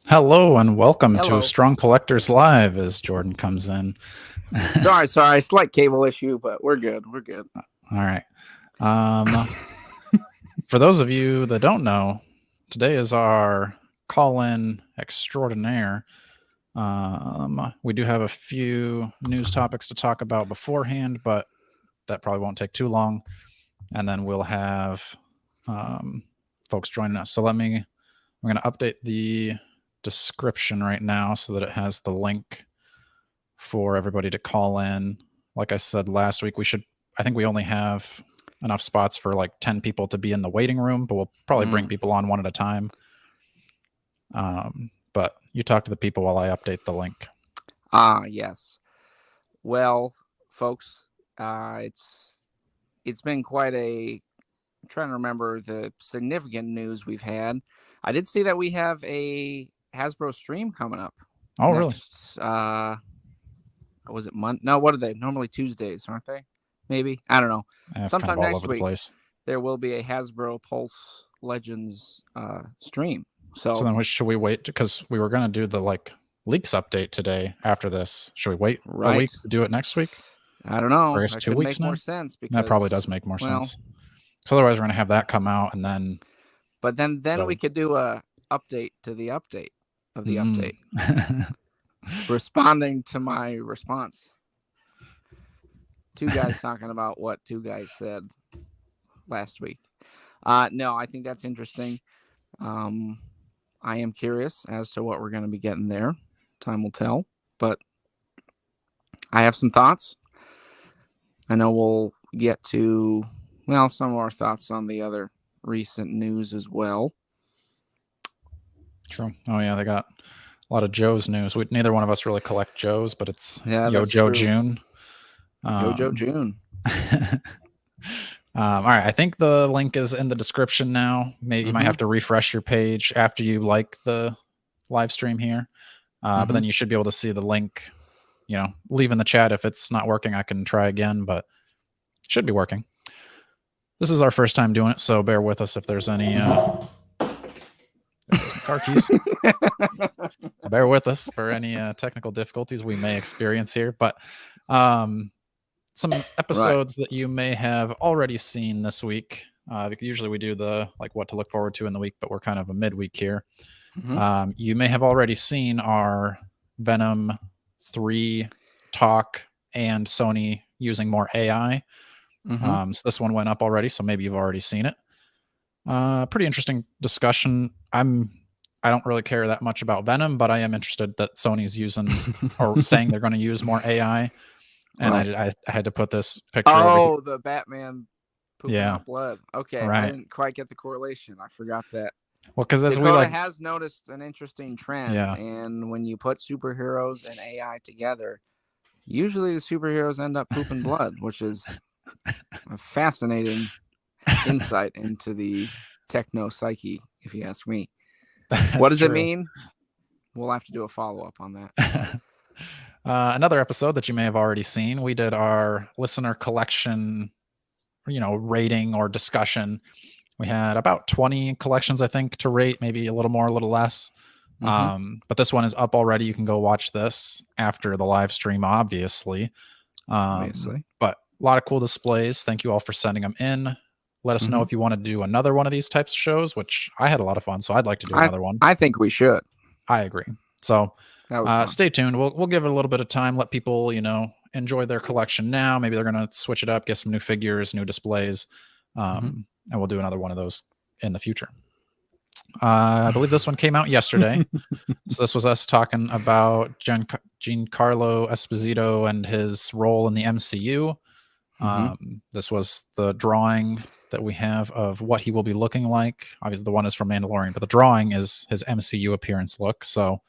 Hello and welcome to Hello. Strong Collectors Live as Jordan comes in. Sorry. Slight cable issue, but we're good. We're good. All right. For those of you that don't know, today is our call-in extraordinaire. We do have a few news topics to talk about beforehand, but that probably won't take too long. And then we'll have folks joining us. So I'm going to update the description right now so that it has the link for everybody to call in. Like I said last week, I think we only have enough spots for like 10 people to be in the waiting room, but we'll probably bring people on one at a time. But you talk to the people while I update the link. Yes. Well, folks, it's been quite a. I'm trying to remember the significant news we've had. I did see that we have a Hasbro stream coming up. Oh, next, really? Was it month? No, what are they? Normally Tuesdays, aren't they? Maybe, I don't know. Sometime kind of all over the place. There will be a Hasbro Pulse Legends stream. So then should we wait? Because we were going to do the leaks update today after this. Should we wait a week to do it next week? I don't know. Or I guess 2 weeks make now? More sense because that probably does make more sense. So otherwise we're going to have that come out and then. But then we could do a update to the update of the update. Responding to my response. Two guys talking about what two guys said last week. No, I think that's interesting. I am curious as to what we're going to be getting there. Time will tell. But I have some thoughts. I know we'll get to, some of our thoughts on the other recent news as well. True. Oh, yeah, they got a lot of Joe's news. Neither one of us really collect Joe's, but it's Yo Joe June. Yo Joe June. All right, I think the link is in the description now. Maybe you might have to refresh your page after you like the live stream here. But then you should be able to see the link. Leave in the chat if it's not working. I can try again, but it should be working. This is our first time doing it, so bear with us if there's any car keys. Bear with us for any technical difficulties we may experience here. But some episodes that you may have already seen this week. Usually we do the what to look forward to in the week, but we're kind of a midweek here. You may have already seen our Venom 3 talk and Sony using more AI. So this one went up already, so maybe you've already seen it. Pretty interesting discussion. I don't really care that much about Venom, but I am interested that Sony's using or saying they're going to use more AI. And I had to put this picture over here. The Batman pooping out blood. Okay, right. I didn't quite get the correlation. I forgot that. Well, because Dakota has noticed an interesting trend, and when you put superheroes and AI together, usually the superheroes end up pooping blood, which is a fascinating insight into the techno psyche, if you ask me. What does it mean? We'll have to do a follow-up on that. Another episode that you may have already seen, we did our listener collection, rating or discussion. We had about 20 collections, I think, to rate, maybe a little more, a little less. But this one is up already. You can go watch this after the live stream, obviously. But a lot of cool displays. Thank you all for sending them in. Let us know if you want to do another one of these types of shows, which I had a lot of fun, so I'd like to do another one. I think we should. I agree. So stay tuned. We'll give it a little bit of time, let people, enjoy their collection now. Maybe they're going to switch it up, get some new figures, new displays, and we'll do another one of those in the future. I believe this one came out yesterday. So this was us talking about Giancarlo Esposito and his role in the MCU. This was the drawing that we have of what he will be looking like. Obviously, the one is from Mandalorian, but the drawing is his MCU appearance look. So,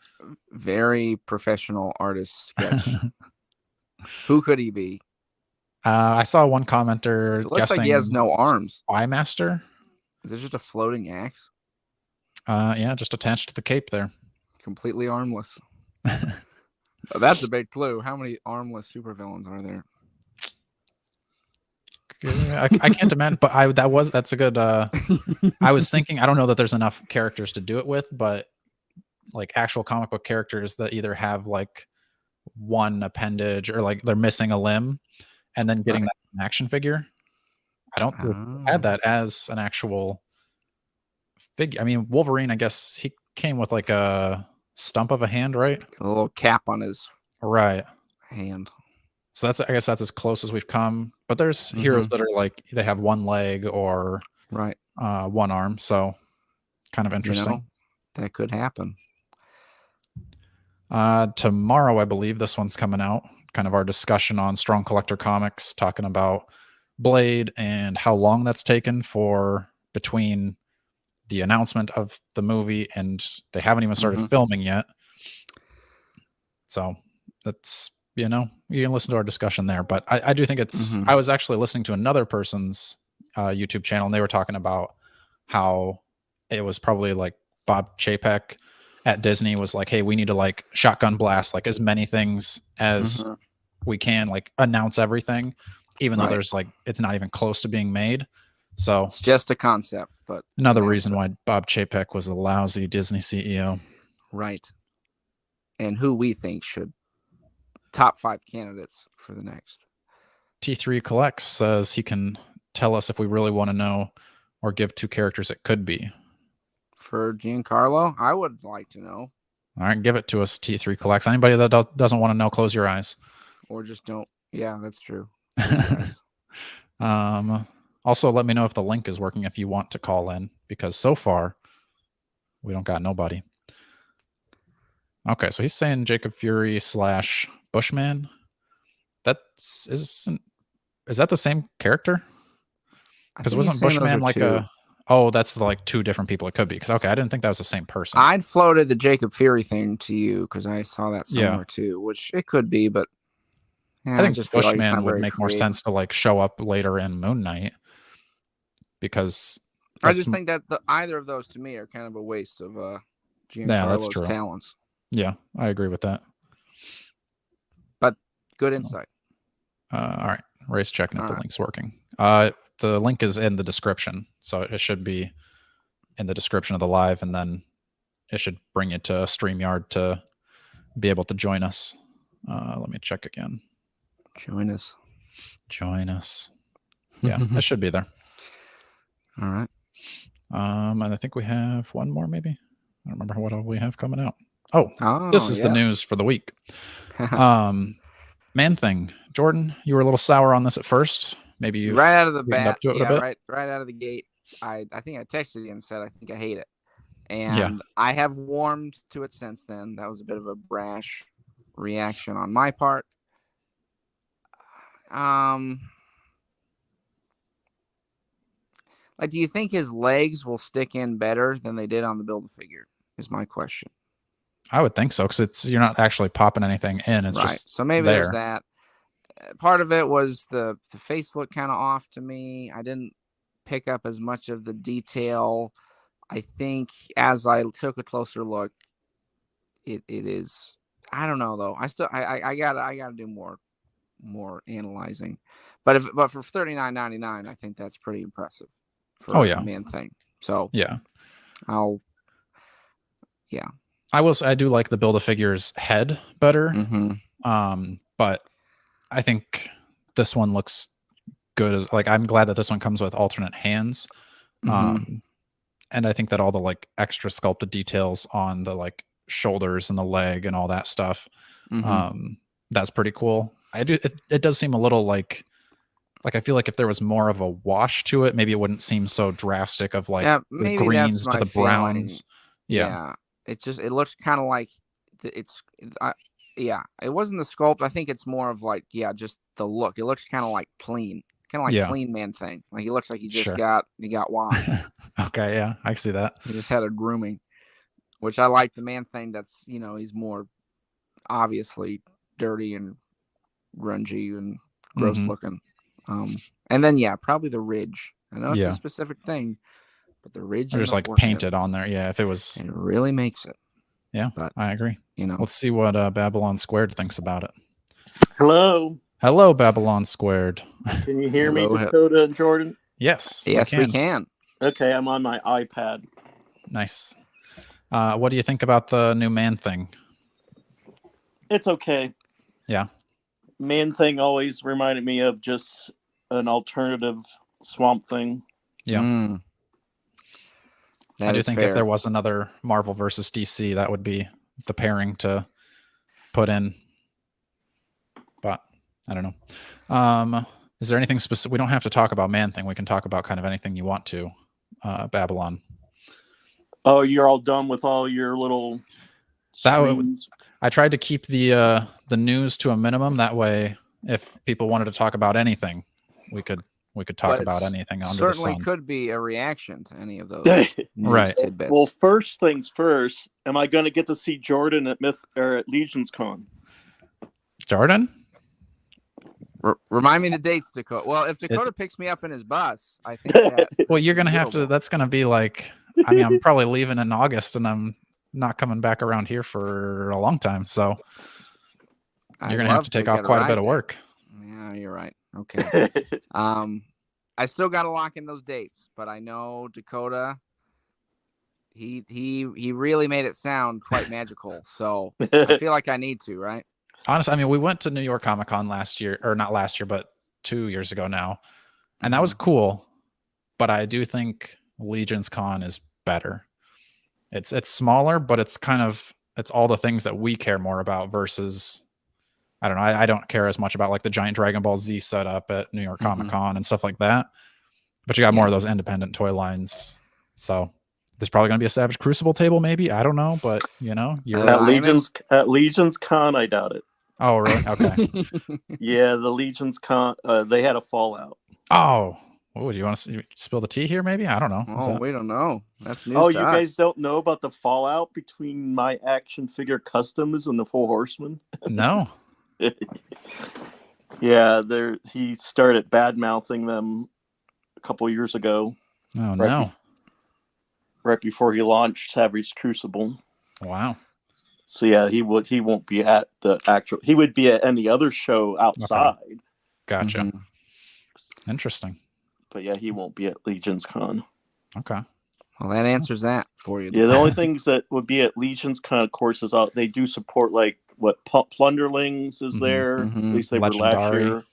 very professional artist sketch. Who could he be? I saw one commenter guessing like he has no arms. Spy Master. Is this just a floating axe? Yeah, just attached to the cape there. Completely armless. That's a big clue. How many armless supervillains are there? I can't imagine, but that's a good. I was thinking, I don't know that there's enough characters to do it with, but like actual comic book characters that either have like one appendage or like they're missing a limb, and then getting that action figure. I don't think we had that as an actual figure. I mean, Wolverine, I guess he came with like a stump of a hand, right? A little cap on his hand. So I guess that's as close as we've come. But there's heroes that are like they have one leg or one arm. So kind of interesting. That could happen. Tomorrow, I believe this one's coming out. Kind of our discussion on Strong Collector Comics, talking about Blade and how long that's taken for between the announcement of the movie and they haven't even started filming yet. So that's, you can listen to our discussion there. But I do think it's, I was actually listening to another person's YouTube channel, and they were talking about how it was probably like Bob Chapek at Disney was like, hey, we need to like shotgun blast like as many things as we can, like announce everything, even though there's like, it's not even close to being made. So it's just a concept, but another reason why Bob Chapek was a lousy Disney CEO. Right. And who we think should top 5 candidates for the next. T3 Collects says he can tell us if we really want to know or give 2 characters it could be. For Giancarlo, I would like to know. All right, give it to us, T3 Collects. Anybody that doesn't want to know, close your eyes. Or just don't. Yeah, that's true. Also, let me know if the link is working if you want to call in, because so far we don't got nobody. Okay, so he's saying Jacob Fury / Bushman. Is that the same character? Because wasn't Bushman like that's like 2 different people it could be. Because I didn't think that was the same person. I'd floated the Jacob Fury thing to you because I saw that somewhere too, which it could be, but I think just Bushman would make more sense to like show up later in Moon Knight, because I just think that either of those to me are kind of a waste of Giancarlo's talents. Yeah, I agree with that. But good insight. All right, Ray's checking if the link's working. The link is in the description, so it should be in the description of the live, and then it should bring you to StreamYard to be able to join us. Let me check again. Join us. Yeah, it should be there. All right. And I think we have one more, maybe. I don't remember what all we have coming out. This is the news for the week. Man Thing. Jordan, you were a little sour on this at first. Maybe you right out of the bat. Up to it a bit. Right out of the gate. I think I texted you and said I think I hate it. And I have warmed to it since then. That was a bit of a brash reaction on my part. Like, do you think his legs will stick in better than they did on the Build-A-Figure? Is my question. I would think so, because you're not actually popping anything in. It's just so maybe there's that. Part of it was the face looked kind of off to me. I didn't pick up as much of the detail. I think as I took a closer look, it is. I don't know though. I gotta do more analyzing. But for $39.99, I think that's pretty impressive for a Man Thing. So I do like the Build-A-Figure's head better. But I think this one looks good. I'm glad that this one comes with alternate hands. And I think that all the like extra sculpted details on the like shoulders and the leg and all that stuff, that's pretty cool. It does seem a little like I feel like if there was more of a wash to it, maybe it wouldn't seem so drastic of like the greens to the browns. It looks kind of like it wasn't the sculpt. I think it's more of like just the look. It looks kind of like clean, clean Man Thing. Like he looks like he just got washed. Okay, yeah, I see that. He just had a grooming, which I like. The Man Thing that's he's more obviously dirty and grungy and gross looking. And then probably the ridge. I know it's a specific thing, but the ridge just like painted on there. Yeah, if it was, it really makes it. Yeah, but I agree. Let's see what Babylon Squared thinks about it. Hello, Babylon Squared. Can you hear me, Dakota and Jordan? Yes, we can. Okay, I'm on my iPad. Nice. What do you think about the new Man Thing? It's okay. Yeah. Man Thing always reminded me of just an alternative Swamp Thing. Yeah. I do think fair. if there was another Marvel versus DC, that would be the pairing to put in. But I don't know. Is there anything specific? We don't have to talk about Man Thing. We can talk about kind of anything you want to. Babylon. Oh, you're all done with all your little streams? I tried to keep the news to a minimum. That way, if people wanted to talk about anything, we could talk about anything under the sun. Certainly could be a reaction to any of those right. tidbits. Well, first things first. Am I going to get to see Jordan at at Legion's Con? Jordan? Remind me the dates, Dakota. Well, if Dakota picks me up in his bus, I think that. Well, you're gonna have to. That's gonna be like. I mean, I'm probably leaving in August, and I'm not coming back around here for a long time. So you're gonna have to take off quite a bit of work. Yeah, you're right. Okay. I still got to lock in those dates, but I know Dakota. He really made it sound quite magical. So I feel like I need to, right? Honestly, I mean, we went to New York Comic Con last year, or not last year, but 2 years ago now, and that was cool. But I do think Legion's Con is better. It's smaller, but it's all the things that we care more about versus, I don't know. I don't care as much about like the giant Dragon Ball Z setup at New York Comic Con and stuff like that. But you got more of those independent toy lines. So there's probably going to be a Savage Crucible table, maybe. I don't know, but you're at Legion's Con. I doubt it. Oh, really? Okay. Yeah, the Legion's Con. They had a fallout. Oh, do you want to spill the tea here? Maybe, I don't know. Oh, we don't know. That's news. Oh, you guys don't know about the fallout between my action figure customs and the Four Horsemen? No. Yeah, he started bad mouthing them a couple years ago. Oh no! Right before he launched Savage Crucible. Wow. So yeah, he won't be at the actual. He would be at any other show outside. Okay. Gotcha. Interesting. But yeah, he won't be at Legion's Con. Okay. Well, that answers that for you. Yeah, the only things that would be at Legion's Con, of course, is they do support like what Plunderlings is there. At least they were last year.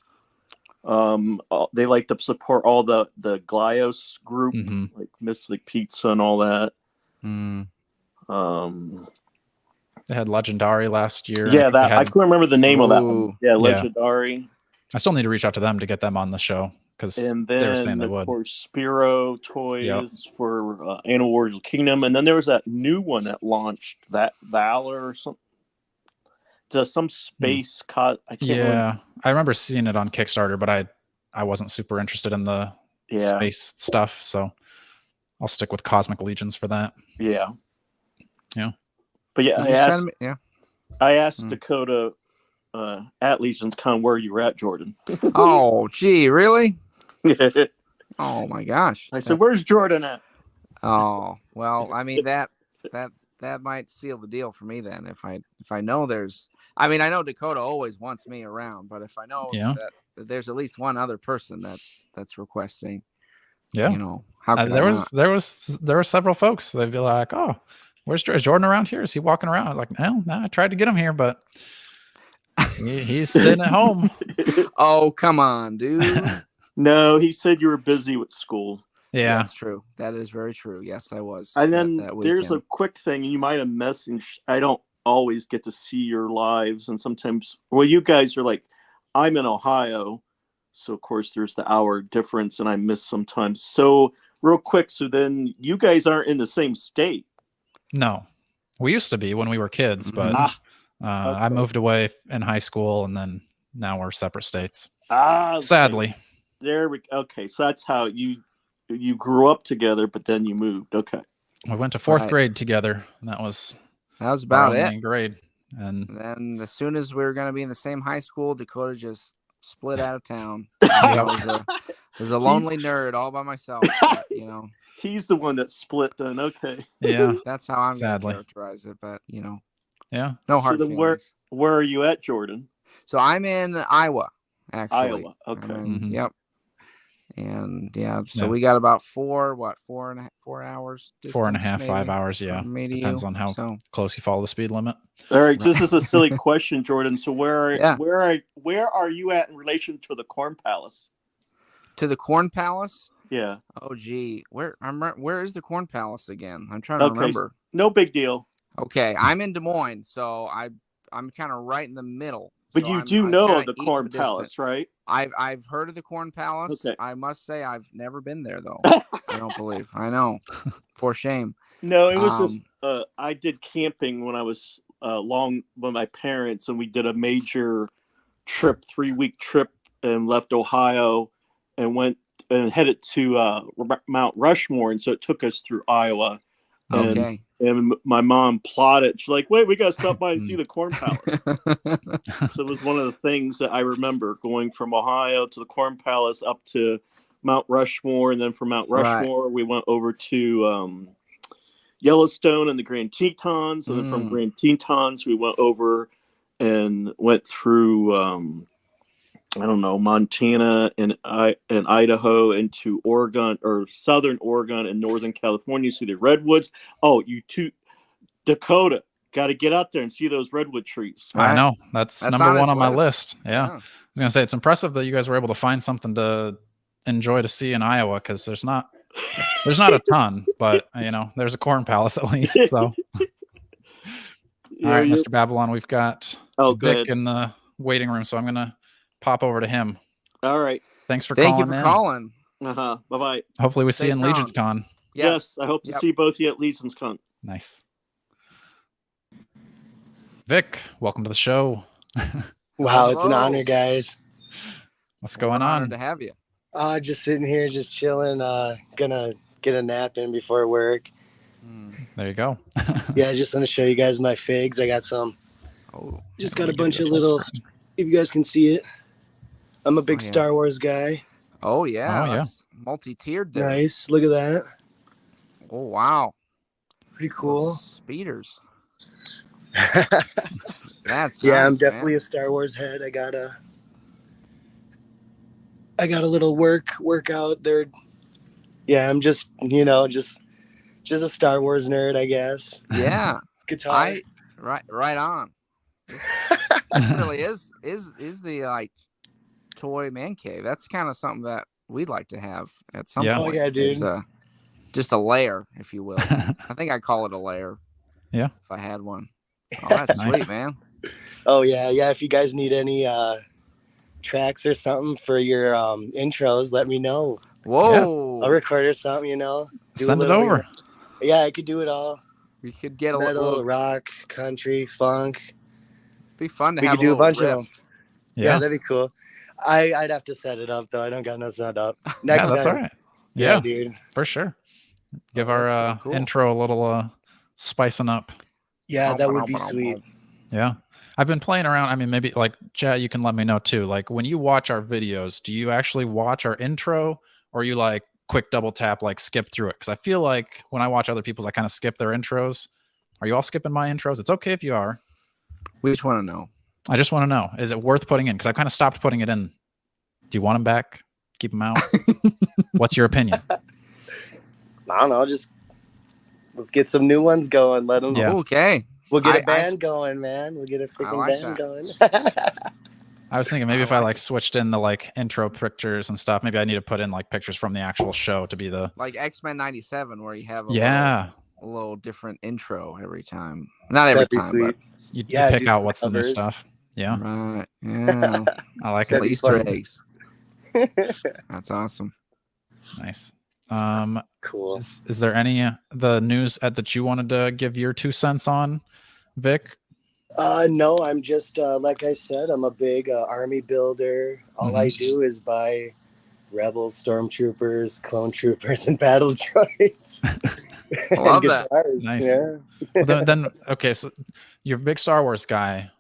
They like to support all the Glyos group, like Mystic Pizza and all that. They had Legendary last year. Yeah, I couldn't remember the name of that one. Yeah, Legendary. Yeah. I still need to reach out to them to get them on the show because they were saying they would. For Spiro toys for Animal Warriors Kingdom, and then there was that new one that launched, that Valor or something. Some space I can't remember. I remember seeing it on Kickstarter, but I wasn't super interested in the space stuff, so I'll stick with Cosmic Legions for that. Yeah. But I asked Dakota at Legion's Con where you were at, Jordan. Oh, gee, really? Oh my gosh! I said, "Where's Jordan at?" Oh, well, I mean that might seal the deal for me then. If I know there's, I mean, I know Dakota always wants me around, but if I know that there's at least one other person that's requesting, how can there were several folks. They'd be like, "Oh, is Jordan around here? Is he walking around?" I was like, "No, I tried to get him here, but he's sitting at home." Oh, come on, dude. No, he said you were busy with school. Yeah, that's true. That is very true. Yes, I was. And then there's a quick thing. You might have messaged. I don't always get to see your lives, and sometimes, you guys are like, I'm in Ohio, so of course there's the hour difference, and I miss sometimes. So real quick, so then you guys aren't in the same state. No, we used to be when we were kids, but I moved away in high school, and then now we're separate states. Sadly. There we go. Okay, so that's how you grew up together, but then you moved. Okay. We went to fourth grade together. And that was about it. Grade. And then as soon as we were going to be in the same high school, Dakota just split out of town. I was a lonely nerd all by myself. But, he's the one that split. Then okay. Yeah, that's how I'm going to characterize it. But yeah, no hard feelings. Where are you at, Jordan? So I'm in Iowa, actually. Iowa. Okay. Yep. And so we got about 4 hours? 4.5, 5 maybe, hours. Yeah. from me to Depends you. on how So, close you follow the speed limit. All right, this is a silly question, Jordan. So where Yeah. are you at in relation to the Corn Palace? to the Corn Palace? Yeah. Oh, gee. Where is the Corn Palace again? I'm trying to remember. No big deal. Okay, I'm in Des Moines, so I'm kind of right in the middle. But so you I'm know kinda of the Corn equidistant. Palace, right? I've heard of the Corn Palace. Okay. I must say I've never been there though. I don't believe. I know. For shame. No, it was just I did camping when I was long with my parents, and we did a major trip, 3-week trip, and left Ohio and went and headed to Mount Rushmore, and so it took us through Iowa. And, Okay. And my mom plotted. She's like, "Wait, we got to stop by and see the Corn Palace." So it was one of the things that I remember, going from Ohio to the Corn Palace up to Mount Rushmore, and then from Mount Rushmore we went over to Yellowstone and the Grand Tetons, and then from Grand Tetons we went over and went through Montana and Idaho into Oregon, or southern Oregon and northern California. See the redwoods. Oh, Dakota, got to get out there and see those redwood trees. Right. I know that's number one on my list. Yeah. I was gonna say it's impressive that you guys were able to find something to enjoy to see in Iowa, because there's not a ton, but there's a Corn Palace at least. So all right, Mr. Babylon, we've got Vic in the waiting room, so I'm gonna pop over to him. All right. Thank you for calling. Bye-bye. Hopefully we see you in Legion's Con. Yes, I hope to see both of you at Legion's Con. Nice. Vic, welcome to the show. Wow, it's an honor, guys. What's going on? Honored to have you. Just sitting here, just chilling. Gonna get a nap in before work. There you go. Yeah, I just want to show you guys my figs. I got some. Just got a bunch of little. If you guys can see it, I'm a big Star Wars guy. Oh yeah. Multi-tiered there. Nice. Look at that. Oh wow. Pretty cool. Those speeders. That's yeah. Nice, I'm definitely a Star Wars head. I got a little workout there. Yeah, I'm just just a Star Wars nerd, I guess. Yeah. Guitar. Right on. This really is the toy man cave. That's kind of something that we'd like to have at some point. Oh yeah, dude. It's just a layer, if you will. I think I'd call it a layer. Yeah. If I had one. Oh, that's sweet, man. Oh yeah. If you guys need any tracks or something for your intros, let me know. Whoa. Yeah. I'll record or something, Send it over. Yeah, I could do it all. We could get a metal, little rock, country, funk. Be fun to we have could do a bunch riff. of them. Yeah, that'd be cool. I'd have to set it up though. I don't got no set up. Next that's time. all right. Yeah, dude. For sure. Give our cool. intro a little spicing up. Yeah, that would be sweet. Yeah. I've been playing around. I mean, maybe like chat, you can let me know too. Like when you watch our videos, do you actually watch our intro, or you like quick double tap, like skip through it? Because I feel like when I watch other people's, I kind of skip their intros. Are you all skipping my intros? It's okay if you are. We just want to know. I just want to know, is it worth putting in? Because I kind of stopped putting it in. Do you want them back? Keep them out? What's your opinion? I don't know. Just let's get some new ones going. Let them. Yeah. Okay. We'll get a band going, man. We'll get a freaking band going. I was thinking maybe if I like switched in the like intro pictures and stuff, maybe I need to put in like pictures from the actual show to be the like X-Men 97, where you have a little different intro every time. Not every time, sweet. but you pick out what's covers. The new stuff. Yeah. Right. Yeah. I like it. Easter eggs. That's awesome. Nice. Cool. Is there any the news that you wanted to give your 2 cents on, Vic? No, I'm just like I said, I'm a big army builder. All I do is buy rebels, stormtroopers, clone troopers, and battle droids. I love that. Nice. Yeah. Well, then okay, so you're a big Star Wars guy.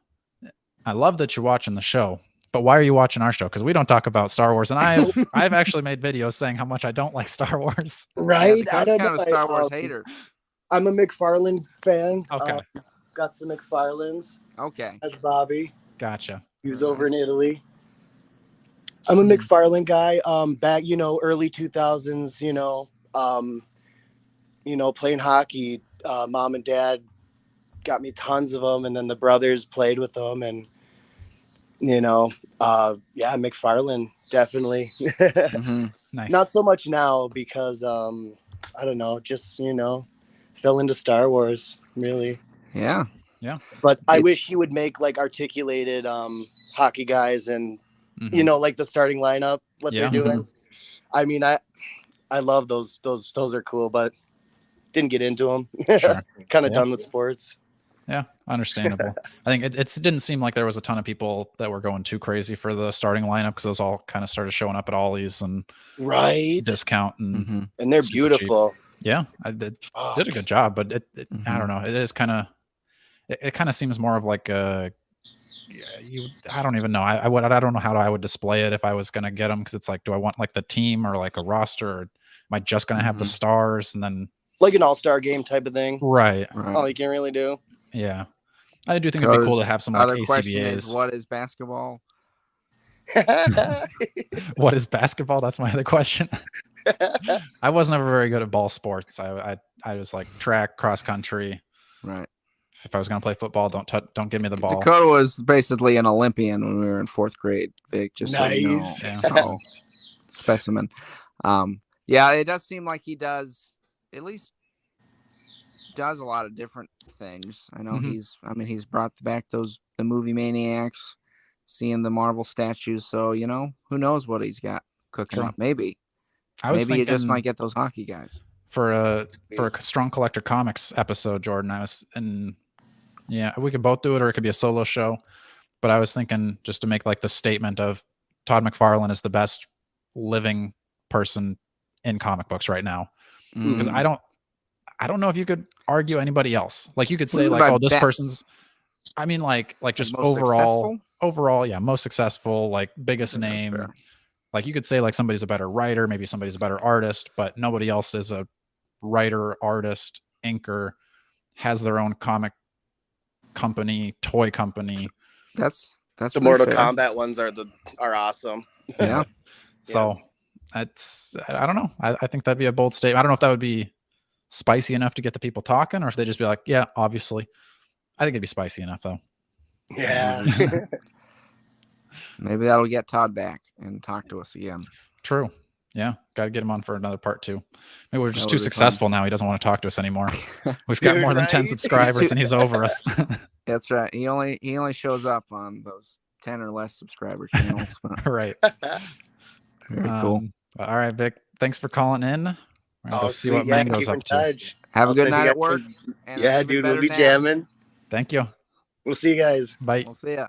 I love that you're watching the show, but why are you watching our show? Because we don't talk about Star Wars, and I've actually made videos saying how much I don't like Star Wars. Right? Yeah, I don't know. Kind of Star Wars hater. I'm a McFarlane fan. Okay. Got some McFarlanes. Okay. That's Bobby. Gotcha. He was over in Italy. I'm a McFarlane guy. Back, early 2000s, playing hockey. Mom and dad got me tons of them, and then the brothers played with them, and McFarlane definitely. Nice. Not so much now because I don't know, just fell into Star Wars really. Yeah. But I wish he would make like articulated hockey guys and like the starting lineup, what they're doing. I mean, I love those are cool, but didn't get into them. Sure. Kind of done with sports. Yeah, understandable. I think it didn't seem like there was a ton of people that were going too crazy for the starting lineup because those all kind of started showing up at Ollie's and discount and they're beautiful. cheap. Yeah, I did a good job, but I don't know. It is kind of it kind of seems more of like I don't even know. I don't know how I would display it if I was gonna get them because it's like, do I want like the team or like a roster? Or am I just gonna have the stars and then like an all-star game type of thing? Right. All you can really do. Yeah, I do think it'd be cool to have some like other question ACBAs. is, what is basketball? What is basketball? That's my other question. I was never very good at ball sports. I was like track, cross country. Right. If I was gonna play football, don't give me the ball. Dakota was basically an Olympian when we were in 4th grade, Vic. Just so you know. Yeah. So, specimen. Yeah, it does seem like he does at least does a lot of different things. I know he's brought back the movie maniacs, seeing the Marvel statues. So who knows what he's got cooking up? Maybe you just might get those hockey guys for a Strong Collector Comics episode, Jordan. We could both do it, or it could be a solo show. But I was thinking just to make like the statement of Todd McFarlane is the best living person in comic books right now, because I don't know if you could argue anybody else. Like you could say like, oh, this person's. I mean, like just overall, yeah, most successful, like biggest name. Fair. Like you could say like somebody's a better writer, maybe somebody's a better artist, but nobody else is a writer, artist, inker, has their own comic company, toy company. That's the Mortal Kombat ones are awesome. Yeah. So that's, I don't know. I think that'd be a bold statement. I don't know if that would be spicy enough to get the people talking, or if they just be like, yeah, obviously. I think it'd be spicy enough though. Yeah. Maybe that'll get Todd back and talk to us again. True. Yeah. Got to get him on for another part 2. Maybe we're just too successful now. He doesn't want to talk to us anymore. We've got more than 10 subscribers and he's over us. That's right. He only shows up on those 10 or less subscriber channels. Right. Very cool. All right, Vic. Thanks for calling in. We're gonna go see what Mango's up to. Have a good night at work. Yeah, dude, we'll be jamming. Thank you. We'll see you guys. Bye. We'll see ya.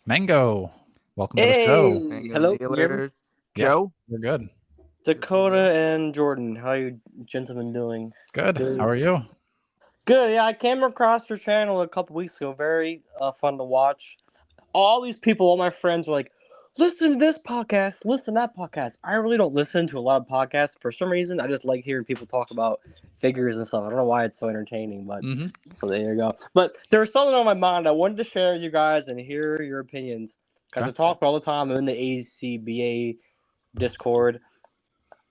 Mango, welcome to the show. Mango Hello, dealer. Yes, Joe? we're good. Dakota and Jordan, how are you gentlemen doing? Good. How are you? Good, yeah, I came across your channel a couple weeks ago. Very fun to watch. All these people, all my friends were like, listen to this podcast, listen to that podcast. I really don't listen to a lot of podcasts. For some reason, I just like hearing people talk about figures and stuff. I don't know why it's so entertaining, but so there you go. But there was something on my mind I wanted to share with you guys and hear your opinions. Because I talk all the time. I'm in the ACBA Discord.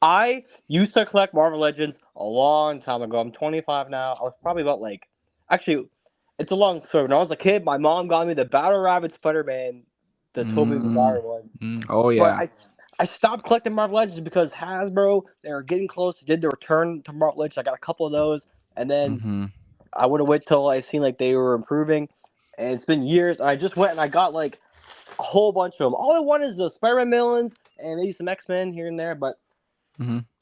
I used to collect Marvel Legends a long time ago. I'm 25 now. I was probably about actually, it's a long story. When I was a kid, my mom got me the Battle Rabbit Spider-Man, the Tobey Maguire one. Oh, yeah. But I stopped collecting Marvel Legends because Hasbro, they were getting close. Did the return to Marvel Legends. I got a couple of those. And then I would have waited till I seen they were improving. And it's been years. I just went and I got a whole bunch of them. All I want is the Spider-Man villains and maybe some X-Men here and there. But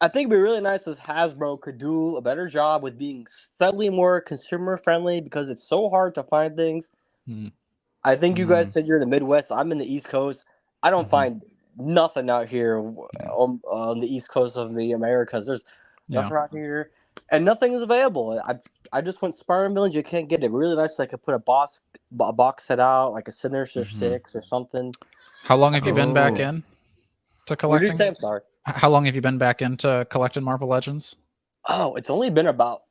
I think it'd be really nice if Hasbro could do a better job with being slightly more consumer friendly because it's so hard to find things. I think you guys said you're in the Midwest. I'm in the East Coast. I don't find nothing out here on the East Coast of the Americas. There's nothing out here, and nothing is available. I just want Spider-Man villains. You can't get it. Really nice. If I could put a box set out, like a Sinister Six or something. How long have you been back in to collecting? What did you say? I'm sorry. How long have you been back into collecting Marvel Legends? Oh, it's only been about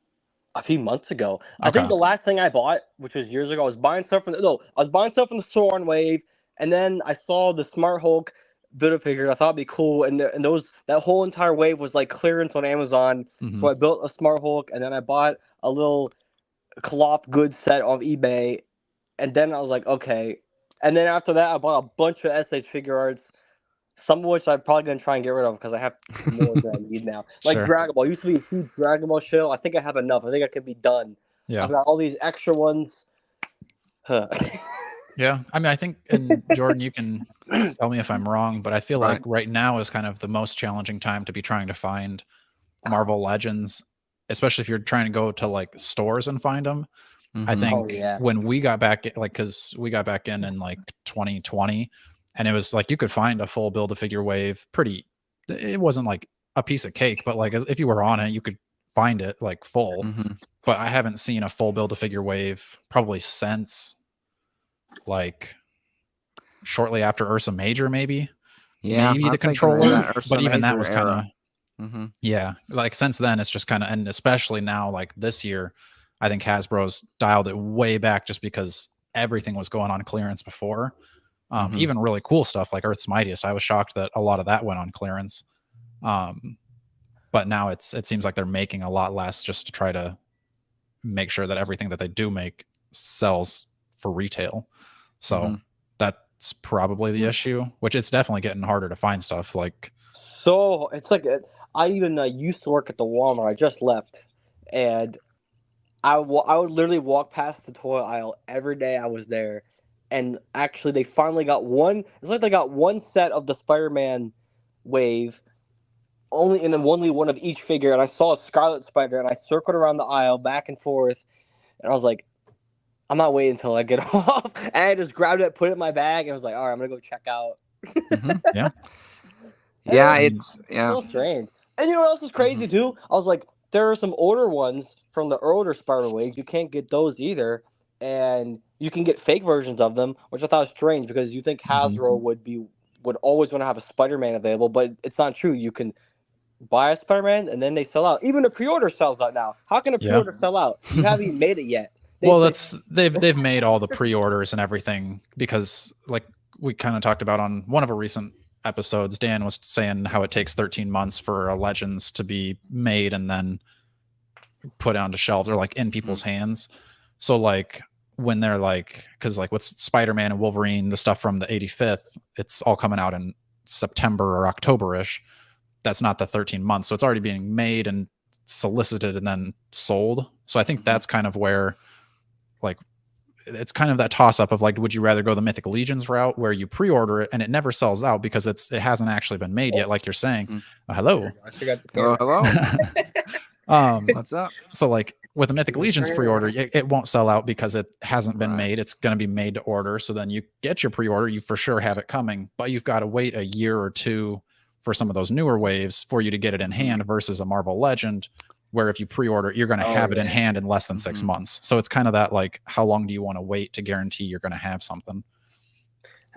a few months ago. Okay. I think the last thing I bought, which was years ago, I was buying stuff from the store on Wave, And then I saw the Smart Hulk Build-A-Figure. I thought it'd be cool, and that whole entire wave was like clearance on Amazon. Mhm. So I built a Smart Hulk, and then I bought a little cloth goods set off eBay, and then I was like, okay. And then after that, I bought a bunch of SH figure arts, some of which I'm probably gonna try and get rid of because I have more than I need now. Like Sure. Dragon Ball, I used to be a huge Dragon Ball shill. I think I have enough. I think I could be done. Yeah. I've got all these extra ones. Huh. Yeah. I mean, I think, and Jordan, you can tell me if I'm wrong, but I feel like right now is kind of the most challenging time to be trying to find Marvel Legends, especially if you're trying to go to like stores and find them. I think when we got back, like, because we got back in like 2020, and it was like you could find a full Build-A-Figure wave pretty. It wasn't like a piece of cake, but like if you were on it, you could find it like full. But I haven't seen a full Build-A-Figure wave probably since like shortly after Ursa Major, maybe. Yeah, maybe I'm the thinking controller, that Ursa but even that Major was kind of yeah. Like since then, it's just kind of, and especially now, like this year, I think Hasbro's dialed it way back just because everything was going on clearance before. Even really cool stuff like Earth's Mightiest. I was shocked that a lot of that went on clearance. But now it seems like they're making a lot less just to try to make sure that everything that they do make sells for retail. So that's probably the issue, which it's definitely getting harder to find stuff like. So it's like I even used to work at the Walmart. I just left, and I would literally walk past the toy aisle every day I was there, and actually they finally got one. It's like they got one set of the Spider-Man wave, only one of each figure, and I saw a Scarlet Spider, and I circled around the aisle back and forth, and I was like, I'm not waiting until I get off. And I just grabbed it, put it in my bag, and I was like, all right, I'm gonna go check out. Yeah. Yeah, it's so strange. And you know what else was crazy too? I was like, there are some older ones from the earlier Spider waves. You can't get those either, and you can get fake versions of them, which I thought was strange because you think Hasbro would always want to have a Spider-Man available, but it's not true. You can buy a Spider-Man and then they sell out. Even a pre-order sells out now. How can a pre-order sell out? You haven't even made it yet. They've made all the pre-orders and everything because like we kind of talked about on one of our recent episodes, Dan was saying how it takes 13 months for a Legends to be made and then put onto shelves or like in people's hands. So like when they're like, because like with Spider-Man and Wolverine, the stuff from the 85th, it's all coming out in September or October-ish. That's not the 13 months. So it's already being made and solicited and then sold. So I think that's kind of where like it's kind of that toss up of like, would you rather go the Mythic Legions route where you pre-order it and it never sells out because it hasn't actually been made yet, like you're saying. Hello. Hello. What's up? So like with the Mythic Legions pre-order, it won't sell out because it hasn't been made. It's going to be made to order. So then you get your pre-order, you for sure have it coming, but you've got to wait a year or two for some of those newer waves for you to get it in hand versus a Marvel Legend where if you pre-order, you're going to have it in hand in less than 6 months. So it's kind of that like, how long do you want to wait to guarantee you're going to have something?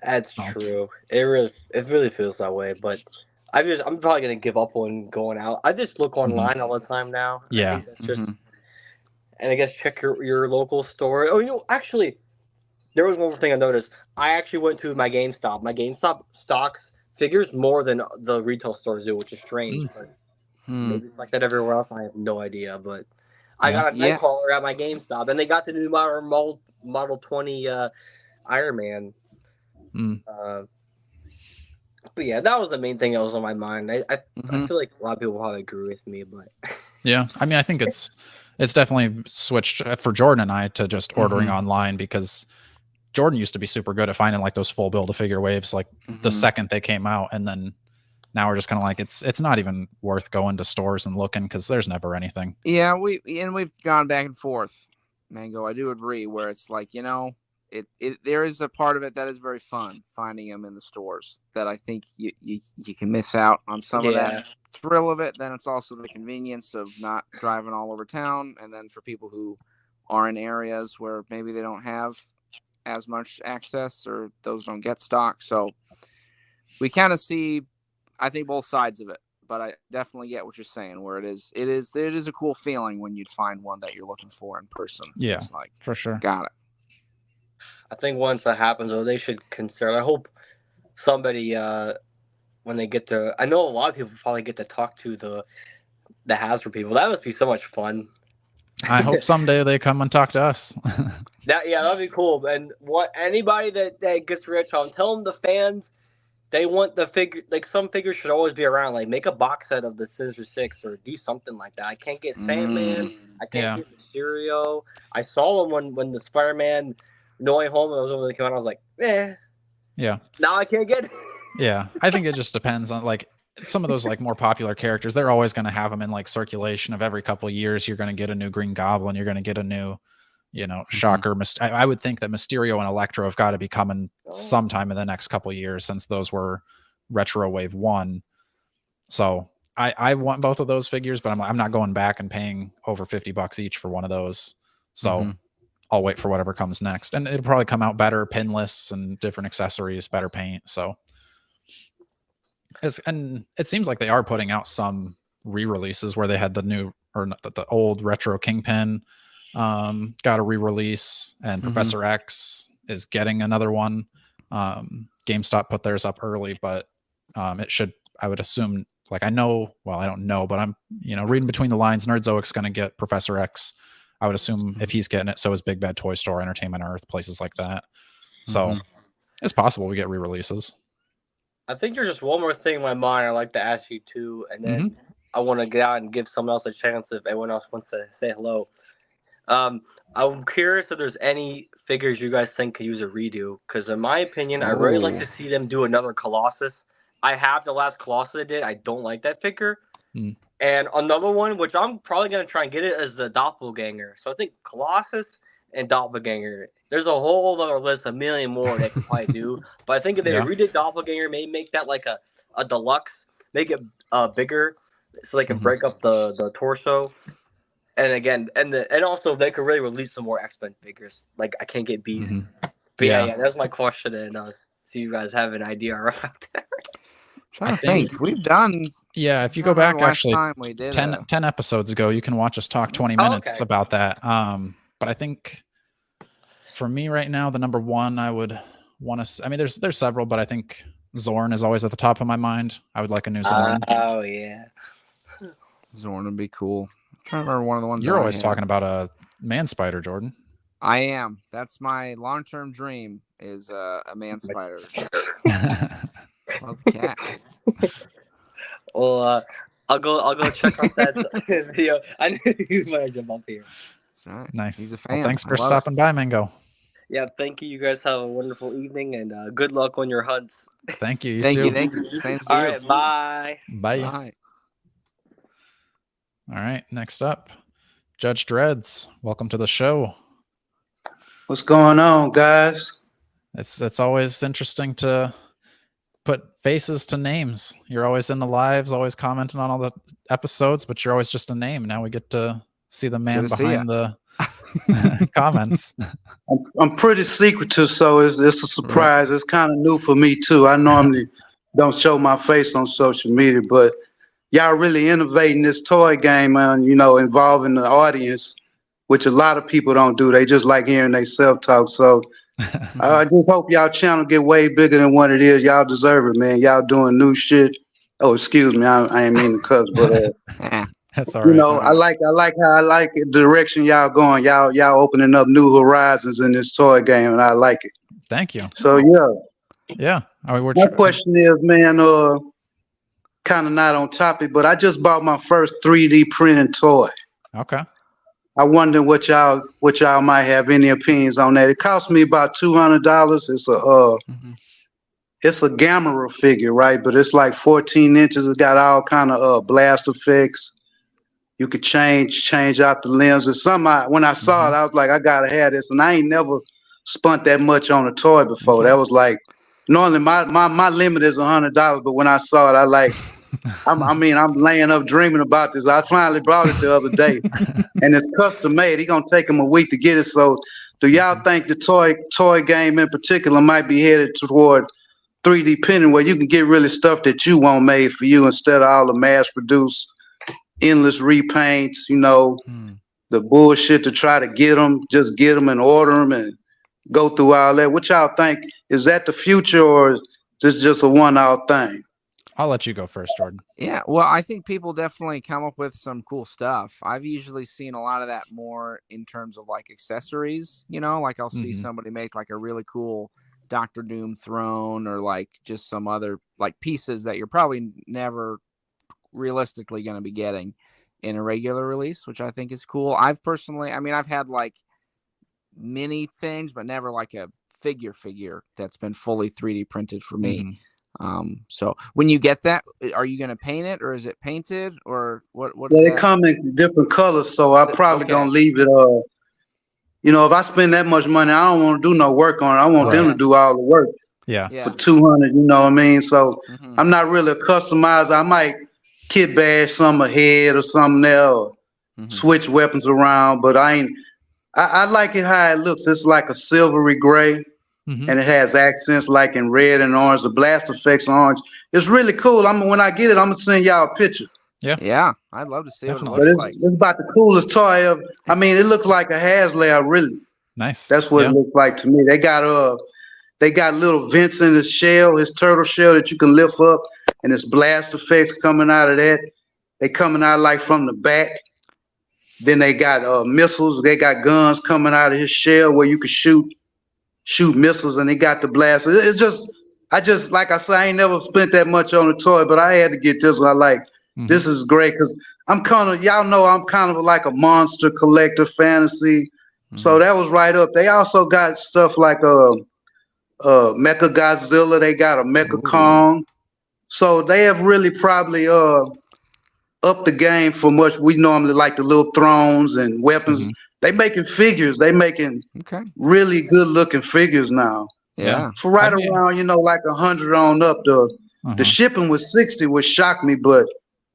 That's true. It really feels that way, but I'm probably going to give up on going out. I just look online all the time now. Yeah. I think that's just, and I guess check your local store. Oh, you know, actually, there was one more thing I noticed. I actually went to my GameStop. My GameStop stocks figures more than the retail stores do, which is strange. But maybe it's like that everywhere else. I have no idea. But I got a Nightcrawler at my GameStop, and they got the new Model 20 Iron Man. But yeah, that was the main thing that was on my mind. I feel like a lot of people probably agree with me, but yeah, I mean, I think it's definitely switched for Jordan and I to just ordering online because Jordan used to be super good at finding like those full Build-A-Figure waves like the second they came out, and then now we're just kind of like it's not even worth going to stores and looking because there's never anything. Yeah, we've gone back and forth, Mango. I do agree where it's like, you know, there is a part of it that is very fun finding them in the stores that I think you can miss out on some of that thrill of it. Then it's also the convenience of not driving all over town, and then for people who are in areas where maybe they don't have as much access or those don't get stock. So we kind of see, I think, both sides of it, but I definitely get what you're saying where it is a cool feeling when you'd find one that you're looking for in person. Yeah, it's like, for sure. Got it. I think once that happens, though, they should consider. I hope somebody, when they get to, I know a lot of people probably get to talk to the Hasbro people. That must be so much fun. I hope someday they come and talk to us. That'd be cool. And anybody that gets rich, I'm telling the fans, they want the figure. Like some figures should always be around. Like make a box set of the Sinister Six or do something like that. I can't get Sandman. I can't get Mysterio. I saw them when the Spider-Man No Way Home was over the came out. I was like, yeah. Now I can't get. Yeah, I think it just depends on like some of those like more popular characters. They're always going to have them in like circulation of every couple of years. You're going to get a new Green Goblin. You're going to get a new, Shocker. I would think that Mysterio and Electro have got to be coming sometime in the next couple of years since those were Retro Wave 1. So I want both of those figures, but I'm not going back and paying over $50 each for one of those. So I'll wait for whatever comes next. And it'll probably come out better, pinless and different accessories, better paint. So and it seems like they are putting out some re-releases where they had the old Retro Kingpin got a re-release, and Professor X is getting another one. GameStop put theirs up early, but it should, I would assume, like I don't know, but I'm reading between the lines, Nerdzoic's going to get Professor X. I would assume if he's getting it, so is Big Bad Toy Store, Entertainment Earth, places like that. So it's possible we get re-releases. I think there's just one more thing in my mind I'd like to ask you too, and then I want to get out and give someone else a chance if anyone else wants to say hello. I'm curious if there's any figures you guys think could use a redo, because in my opinion, I really like to see them do another Colossus. I have the last Colossus they did. I don't like that figure. And another one, which I'm probably going to try and get it, is the Doppelganger. So I think Colossus and Doppelganger. There's a whole other list, a million more they could probably do. But I think if they redid Doppelganger, maybe make that like a deluxe, make it bigger so they can break up the torso. And again, and also they could really release some more X-Men figures. Like I can't get Beast. But yeah, that's my question, and see you guys have an idea about that. Trying to think. We've done. Yeah, if you go back actually 10 episodes ago, you can watch us talk 20 minutes about that. But I think for me right now, the number one I would want to. I mean, there's several, but I think Zorn is always at the top of my mind. I would like a new Zorn. Oh yeah, Zorn would be cool. I'm trying to remember one of the ones you're always talking about a man spider, Jordan. I am. That's my long-term dream. Is a man spider. Love the cat. Well, I'll go check out that video. I knew you might jump up here. That's right. Nice. He's a fan. Well, thanks for stopping by, Mango. Yeah, thank you. You guys have a wonderful evening, and good luck on your hunts. Thank you. Thank you. Same to All you. right, bye. Bye. All right, next up, Judge Dreads. Welcome to the show. What's going on, guys? It's always interesting to put faces to names. You're always in the lives, always commenting on all the episodes, but you're always just a name. Now we get to see the man behind the comments. I'm pretty secretive, so it's a surprise. Right. It's kind of new for me too. I normally don't show my face on social media, but y'all really innovating this toy game and involving the audience, which a lot of people don't do. They just like hearing they self-talk. So I just hope y'all channel get way bigger than what it is. Y'all deserve it, man. Y'all doing new shit. Oh, excuse me. I ain't mean to cuss, but that's all right. I like the direction y'all going. Y'all opening up new horizons in this toy game, and I like it. Thank you. So yeah. I mean, my question is, man, kind of not on topic, but I just bought my first 3D printed toy. Okay. I wonder what y'all might have any opinions on that. It cost me about $200. It's a Gamera figure, right? But it's like 14 inches. It got all kind of blast effects. You could change out the lenses. When I saw it, I was like, I gotta have this. And I ain't never spent that much on a toy before. That was like, normally my limit is $100, but when I saw it, I like. I'm laying up dreaming about this. I finally brought it the other day, and it's custom made. It's gonna take him a week to get it. So, do y'all think the toy game in particular might be headed toward 3D printing, where you can get really stuff that you want made for you instead of all the mass-produced, endless repaints? The bullshit to try to get them, just get them and order them and go through all that. What y'all think? Is that the future, or is this just a one-off thing? I'll let you go first, Jordan. Yeah, well, I think people definitely come up with some cool stuff. I've usually seen a lot of that more in terms of like accessories, like I'll see somebody make like a really cool Doctor Doom throne, or like just some other like pieces that you're probably never realistically going to be getting in a regular release, which I think is cool. I've had like mini things, but never like a figure that's been fully 3D printed for me. So when you get that, are you going to paint it, or is it painted, or what? Well, they come in different colors, so I'm probably gonna leave it. If I spend that much money, I don't want to do no work on it. I want them to do all the work. Yeah. For $200, you know what I mean? So I'm not really a customizer. I might kit bash some ahead or something there, or switch weapons around, but I like it how it looks. It's like a silvery gray. And it has accents like in red and orange. The blast effects in orange. It's really cool. When I get it, I'm gonna send y'all a picture. Yeah, I'd love to see what it looks but like. It's about the coolest toy ever. I mean, it looks like a HasLab, really. Nice. That's what it looks like to me. They got little vents in his shell, his turtle shell, that you can lift up, and it's blast effects coming out of that. They coming out like from the back. Then they got missiles. They got guns coming out of his shell where you can shoot missiles, and they got the blast. I just like I said, I ain't never spent that much on a toy, but I had to get this one. This is great because I'm kind of like a monster collector fantasy. So that was right up. They also got stuff like Mecha Godzilla. They got a Mecha Kong. So they have really probably upped the game from what we normally like, the little thrones and weapons. They making figures. They making really good looking figures now. Yeah. For around, like 100 on up. The shipping was 60, which shocked me, but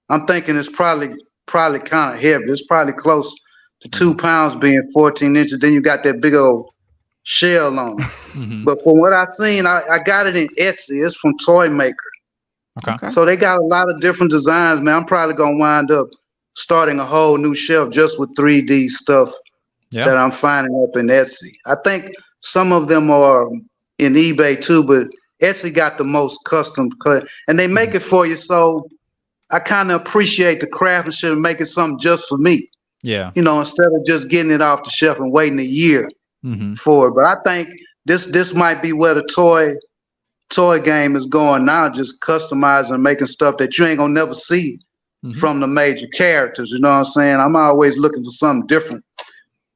I'm thinking it's probably kind of heavy. It's probably close to 2 pounds, being 14 inches. Then you got that big old shell on it. But from what I've seen, I got it in Etsy. It's from Toy Maker. Okay. So they got a lot of different designs, man. I'm probably gonna wind up starting a whole new shelf just with 3D stuff that I'm finding up in Etsy. I think some of them are in eBay too, but Etsy got the most custom cut, and they make it for you. So I kind of appreciate the craftsmanship and making something just for me. Yeah. Instead of just getting it off the shelf and waiting a year for it. But I think this might be where the toy game is going now, just customizing and making stuff that you ain't gonna never see from the major characters. You know what I'm saying? I'm always looking for something different.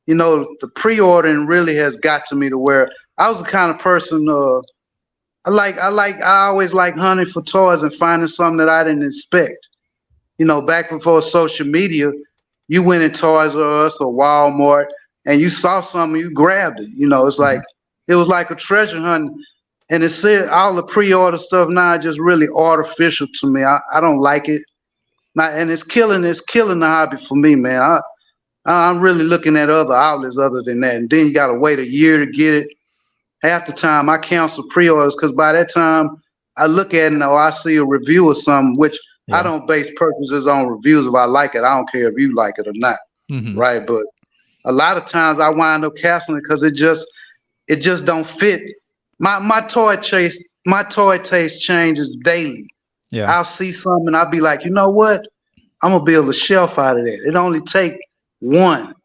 The pre-ordering really has got to me to where I was the kind of person I always like hunting for toys and finding something that I didn't expect. Back before social media, you went in Toys R Us or Walmart and you saw something, you grabbed it. It's like it was like a treasure hunt. And it's all the pre-order stuff now is just really artificial to me. I don't like it. And it's killing the hobby for me, man. I'm really looking at other outlets other than that. And then you got to wait a year to get it. Half the time I cancel pre-orders because by that time I look at it or I see a review or something, which I don't base purchases on reviews. If I like it, I don't care if you like it or not. Right. But a lot of times I wind up canceling it because it just don't fit. My toy taste changes daily. Yeah. I'll see something and I'll be like, you know what? I'm gonna build a shelf out of that. It only take one,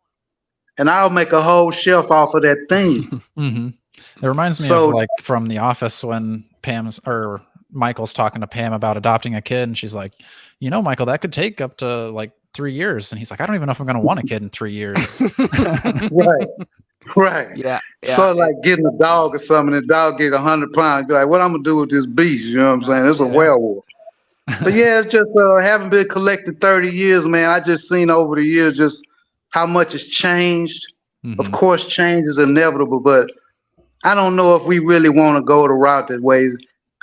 and I'll make a whole shelf off of that thing. It reminds me of like from The Office when Michael's talking to Pam about adopting a kid, and she's like, Michael, that could take up to like 3 years, and he's like, I don't even know if I'm gonna want a kid in 3 years. Right. Yeah. So like getting a dog or something, and the dog get 100 pounds. Be like, what I'm gonna do with this beast? You know what I'm saying? It's a werewolf. But yeah, it's just haven't been collected 30 years, man. I just seen over the years just how much has changed. Of course, change is inevitable, but I don't know if we really want to go the route that way.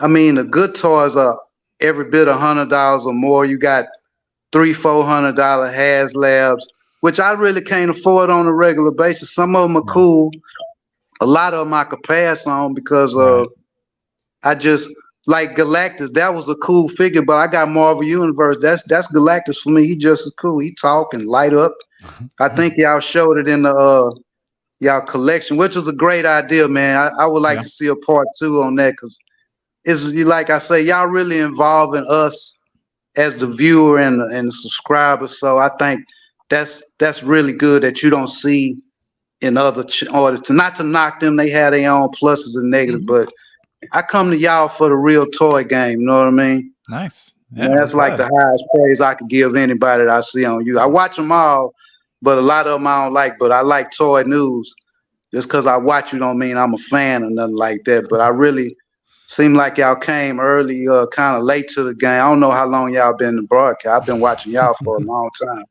I mean, the good toys are every bit $100 or more. You got $300-400 HasLabs, which I really can't afford on a regular basis. Some of them are cool. A lot of them I could pass on because I just like Galactus. That was a cool figure, but I got Marvel Universe. That's Galactus for me. He just as cool. He talk and light up. I think y'all showed it in y'all collection, which is a great idea, man. I would like to see a part 2 on that because it's like I say, y'all really involving us as the viewer and the subscriber. So I think that's really good that you don't see in other order to not to knock them. They have their own pluses and negatives, but I come to y'all for the real toy game. You know what I mean? Nice. Yeah, and that's like the highest praise I could give anybody that I see on you. I watch them all, but a lot of them I don't like. But I like toy news. Just because I watch you don't mean I'm a fan or nothing like that. But I really seem like y'all came early, kind of late to the game. I don't know how long y'all been in the broadcast. I've been watching y'all for a long time.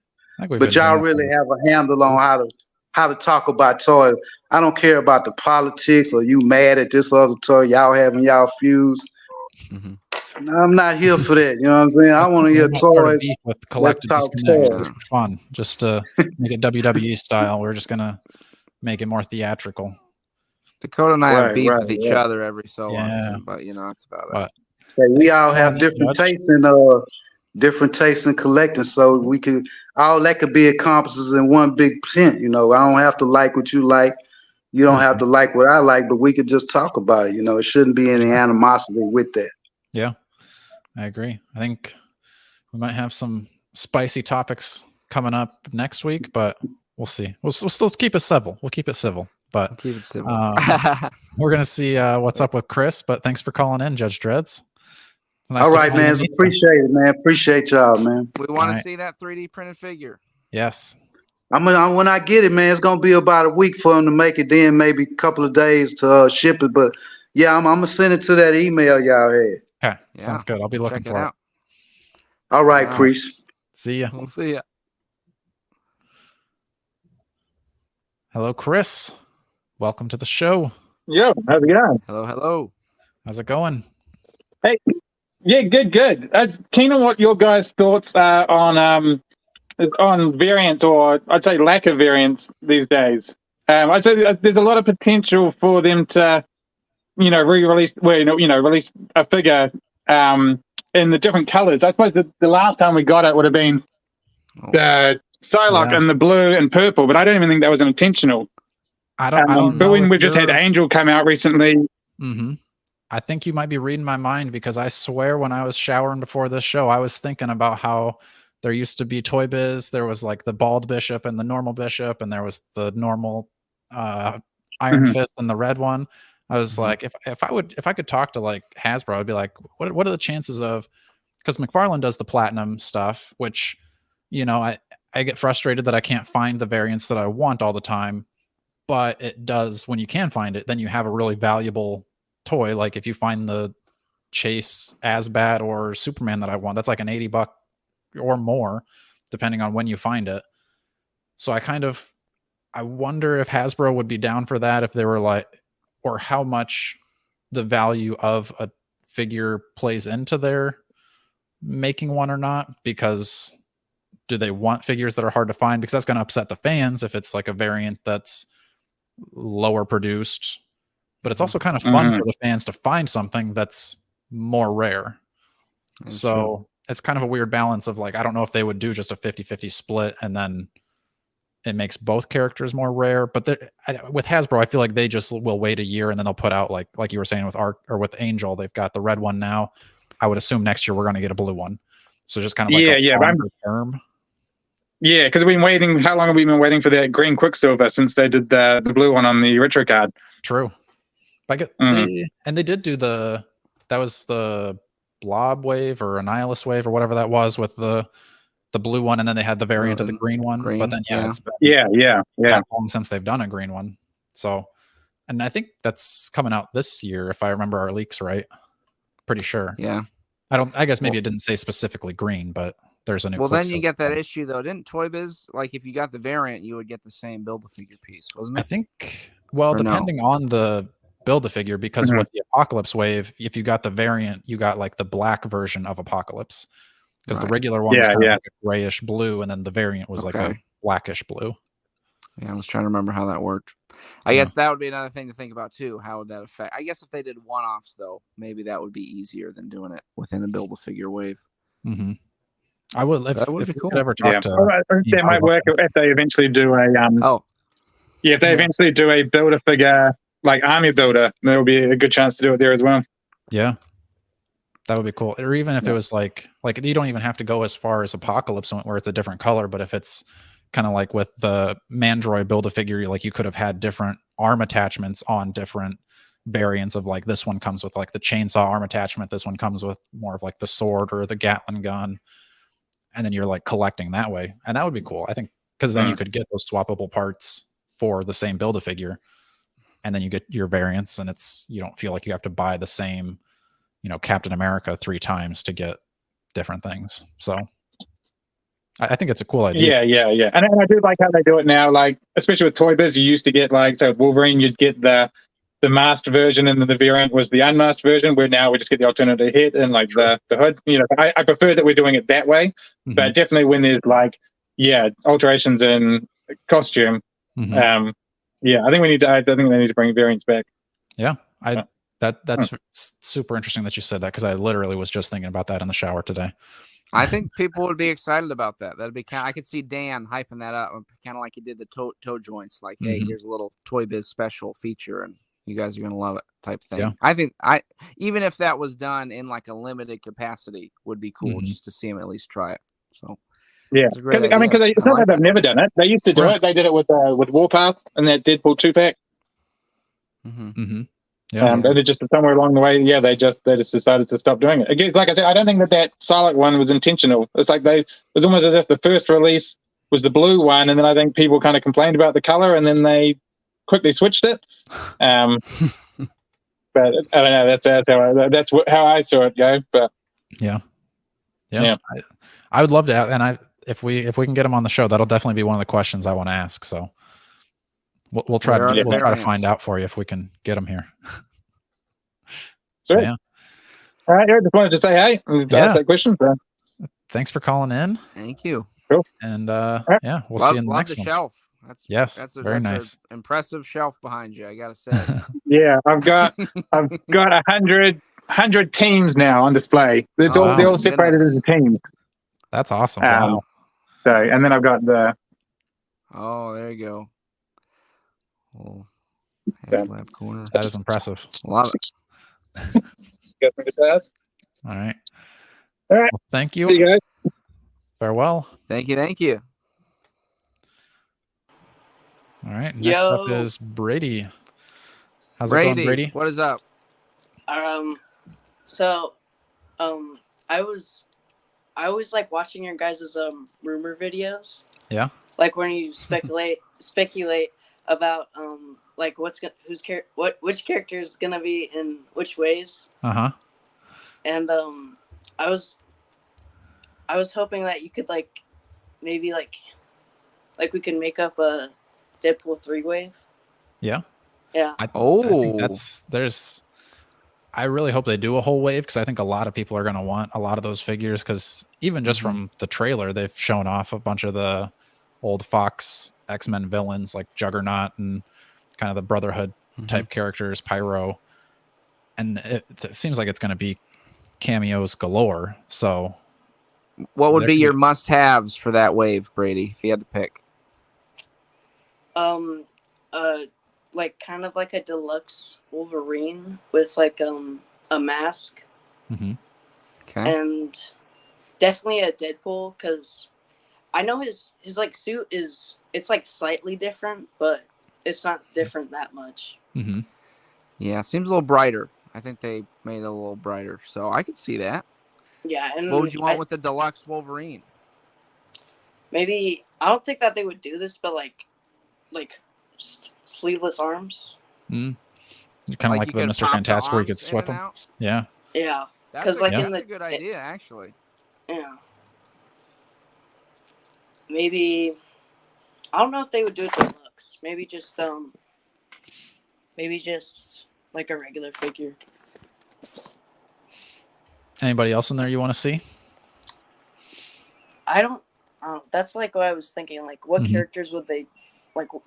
But y'all really have a handle on how to talk about toys. I don't care about the politics or you mad at this other toy. Y'all having y'all feuds. I'm not here for that. You know what I'm saying? I want to hear toys. With Let's talk toys. Just for fun. Just to make it WWE style. We're just gonna make it more theatrical. Dakota and I have beef with each other every so often, but that's about it. So we all have different tastes in collecting, so we can all that could be accomplished in one big tent. I don't have to like what you like. You don't have to like what I like, but we could just talk about it. It shouldn't be any animosity with that. Yeah, I agree. I think we might have some spicy topics coming up next week, but we'll see. We'll still keep it civil. We'll keep it civil, but keep it civil. We're gonna see what's up with Chris. But thanks for calling in, Judge Dreads. Nice all right, man. Appreciate it, man. Appreciate y'all, man. We want to see that 3D printed figure. Yes. When I get it, man, it's gonna be about a week for them to make it. Then maybe a couple of days to ship it. But yeah, I'm gonna send it to that email y'all had. Okay, sounds good. I'll be looking for it. All right, Priest. See ya. We'll see ya. Hello, Chris. Welcome to the show. Yo, how's it going? Hello. How's it going? Hey, yeah, good. That's keen on what your guys' thoughts are on variants, or I'd say lack of variants these days. I'd say there's a lot of potential for them to, re-release, release a figure in the different colors. I suppose the last time we got it would have been the Psylocke in the blue and purple, but I don't even think that was intentional. I don't know. But when we've just had Angel come out recently. Mm-hmm. I think you might be reading my mind, because I swear when I was showering before this show, I was thinking about how there used to be Toy Biz. There was like the bald bishop and the normal bishop, and there was the normal Iron Fist and the red one. I was like, if I could talk to like Hasbro, I'd be like, what are the chances of, because McFarlane does the platinum stuff, which, I get frustrated that I can't find the variants that I want all the time, but it does, when you can find it, then you have a really valuable toy. Like if you find the Chase Asbat or Superman that I want, that's like an $80 or more, depending on when you find it. So I wonder if Hasbro would be down for that, if they were like, or how much the value of a figure plays into their making one or not, because do they want figures that are hard to find? Because that's going to upset the fans if it's like a variant that's lower produced, but it's also kind of fun for the fans to find something that's more rare. That's true. It's kind of a weird balance of like, I don't know if they would do just a 50-50 split and then it makes both characters more rare. But with Hasbro, I feel like they just will wait a year and then they'll put out like you were saying with with Angel, they've got the red one now. I would assume next year we're going to get a blue one. So just kind of like a longer term. Yeah, because we've been waiting. How long have we been waiting for that green Quicksilver since they did the blue one on the retro card? True. They did do that was the Blob Wave or Annihilus Wave or whatever that was with the blue one, and then they had the variant of the green one. But then it's been that long since they've done a green one. So, and I think that's coming out this year if I remember our leaks right. Pretty sure. Yeah. I guess maybe it didn't say specifically green, but there's a new. Well, then you get that issue though. Didn't Toy Biz, like if you got the variant, you would get the same Build-A-Figure piece, wasn't it? I think. Well, depending on the Build-A-Figure, because with the Apocalypse Wave, if you got the variant, you got like the black version of Apocalypse, because the regular one was kind of like a grayish blue, and then the variant was like a blackish blue. Yeah, I was trying to remember how that worked. I guess that would be another thing to think about too. How would that affect? I guess if they did one-offs though, maybe that would be easier than doing it within the Build-A-Figure wave. Mm-hmm. I would. If that would be we cool. could ever talk to. I think they might work if they eventually do a Yeah, if they eventually do a Build-A-Figure like Army Builder, there will be a good chance to do it there as well. Yeah, that would be cool. Or even if it was like you don't even have to go as far as Apocalypse where it's a different color, but if it's kind of like with the Mandroid Build-A-Figure, like you could have had different arm attachments on different variants of like this one comes with like the chainsaw arm attachment, this one comes with more of like the sword or the Gatling gun, and then you're like collecting that way, and that would be cool, I think, because then you could get those swappable parts for the same Build-A-Figure, and then you get your variants, and you don't feel like you have to buy the same, Captain America 3 times to get different things. So I think it's a cool idea. Yeah. And I do like how they do it now. Like, especially with Toy Biz, you used to get like, so with Wolverine, you'd get the masked version, and then the variant was the unmasked version. Where now we just get the alternative head and like the hood. I prefer that we're doing it that way. Mm-hmm. But definitely when there's like alterations in costume. Mm-hmm. I think they need to bring variants back. Yeah, that's super interesting that you said that, because I literally was just thinking about that in the shower today. I think people would be excited about that. That'd be I could see Dan hyping that up, kind of like he did the toe joints. Like, hey, here's a little Toy Biz special feature, and you guys are gonna love it, type thing. Yeah. I think even if that was done in like a limited capacity, would be cool just to see him at least try it. So yeah, I mean, because it's not that they've never done it. They used to do it. They did it with Warpath and that Deadpool 2-pack. Yeah, but it just somewhere along the way, they just decided to stop doing it. Again, like I said, I don't think that Psylocke one was intentional. It's like it was almost as if the first release was the blue one, and then I think people kind of complained about the color, and then they quickly switched it. But I don't know. That's how I saw it go. But yeah. I would love to, and if we can get him on the show, that'll definitely be one of the questions I want to ask. So we'll try to find out for you if we can get him here. Sure. Yeah. All right, I just wanted to say hey and ask that question. So. Thanks for calling in. Thank you. Cool. And we'll see you in the next one. Shelf. That's very nice. An impressive shelf behind you, I gotta say. Yeah, I've got 100 teams now on display. They're all separated as a team. That's awesome. Wow. So, and then I've got the. Oh, there you go. Oh, lab corner. That is impressive. Love it. Got me to task. All right. Well, thank you. See you guys. Farewell. Thank you. All right. Next up is Brady. How's it going, Brady? What is up? So, I always like watching your guys' rumor videos. Yeah. Like when you speculate about like which character is gonna be in which waves. Uh-huh. And I was hoping that you could maybe we can make up a Deadpool 3 wave. Yeah. Yeah. I think I really hope they do a whole wave, because I think a lot of people are going to want a lot of those figures, because even just from the trailer, they've shown off a bunch of the old Fox X-Men villains like Juggernaut and kind of the Brotherhood type characters, Pyro. And it seems like it's going to be cameos galore. So what would be your must-haves for that wave, Brady, if you had to pick? Kind of like a deluxe Wolverine with a mask. Okay. And definitely a Deadpool, because I know his suit it's slightly different, but it's not different that much. Yeah, it seems a little brighter. I think they made it a little brighter, so I could see that. Yeah, and what would you want with the deluxe Wolverine? Maybe I don't think that they would do this, but like sleeveless arms. Kind of like the Mr. Fantastic, where you could swip them. Yeah. Yeah, because that's a good idea, actually. Yeah. Maybe I don't know if they would do it deluxe. Maybe just like a regular figure. Anybody else in there you want to see? I don't. That's what I was thinking. Like, what characters would they?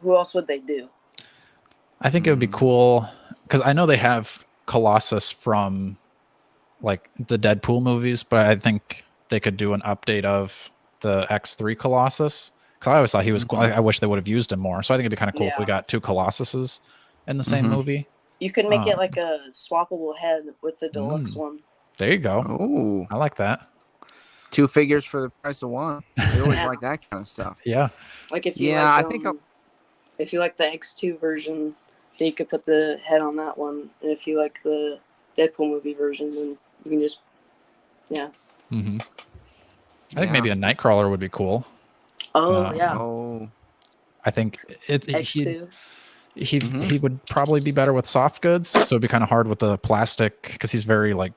Who else would they do? I think it would be cool, because I know they have Colossus from the Deadpool movies, but I think they could do an update of the X3 Colossus, Because I always thought he was cool. I wish they would have used him more. So I think it'd be kind of cool if we Yeah. got 2 Colossuses in the same movie. You could make it like a swappable head with the deluxe one. There you go. Oh, I like that. 2 figures for the price of one. We always Yeah. like that kind of stuff. Yeah. Like if you Yeah, like, I think if you like the X2 version, then you could put the head on that one. And if you like the Deadpool movie version, then you can just Mm-hmm. I think maybe a Nightcrawler would be cool. Oh yeah. Oh, I think X2. he would probably be better with soft goods, so it'd be kind of hard with the plastic because he's very like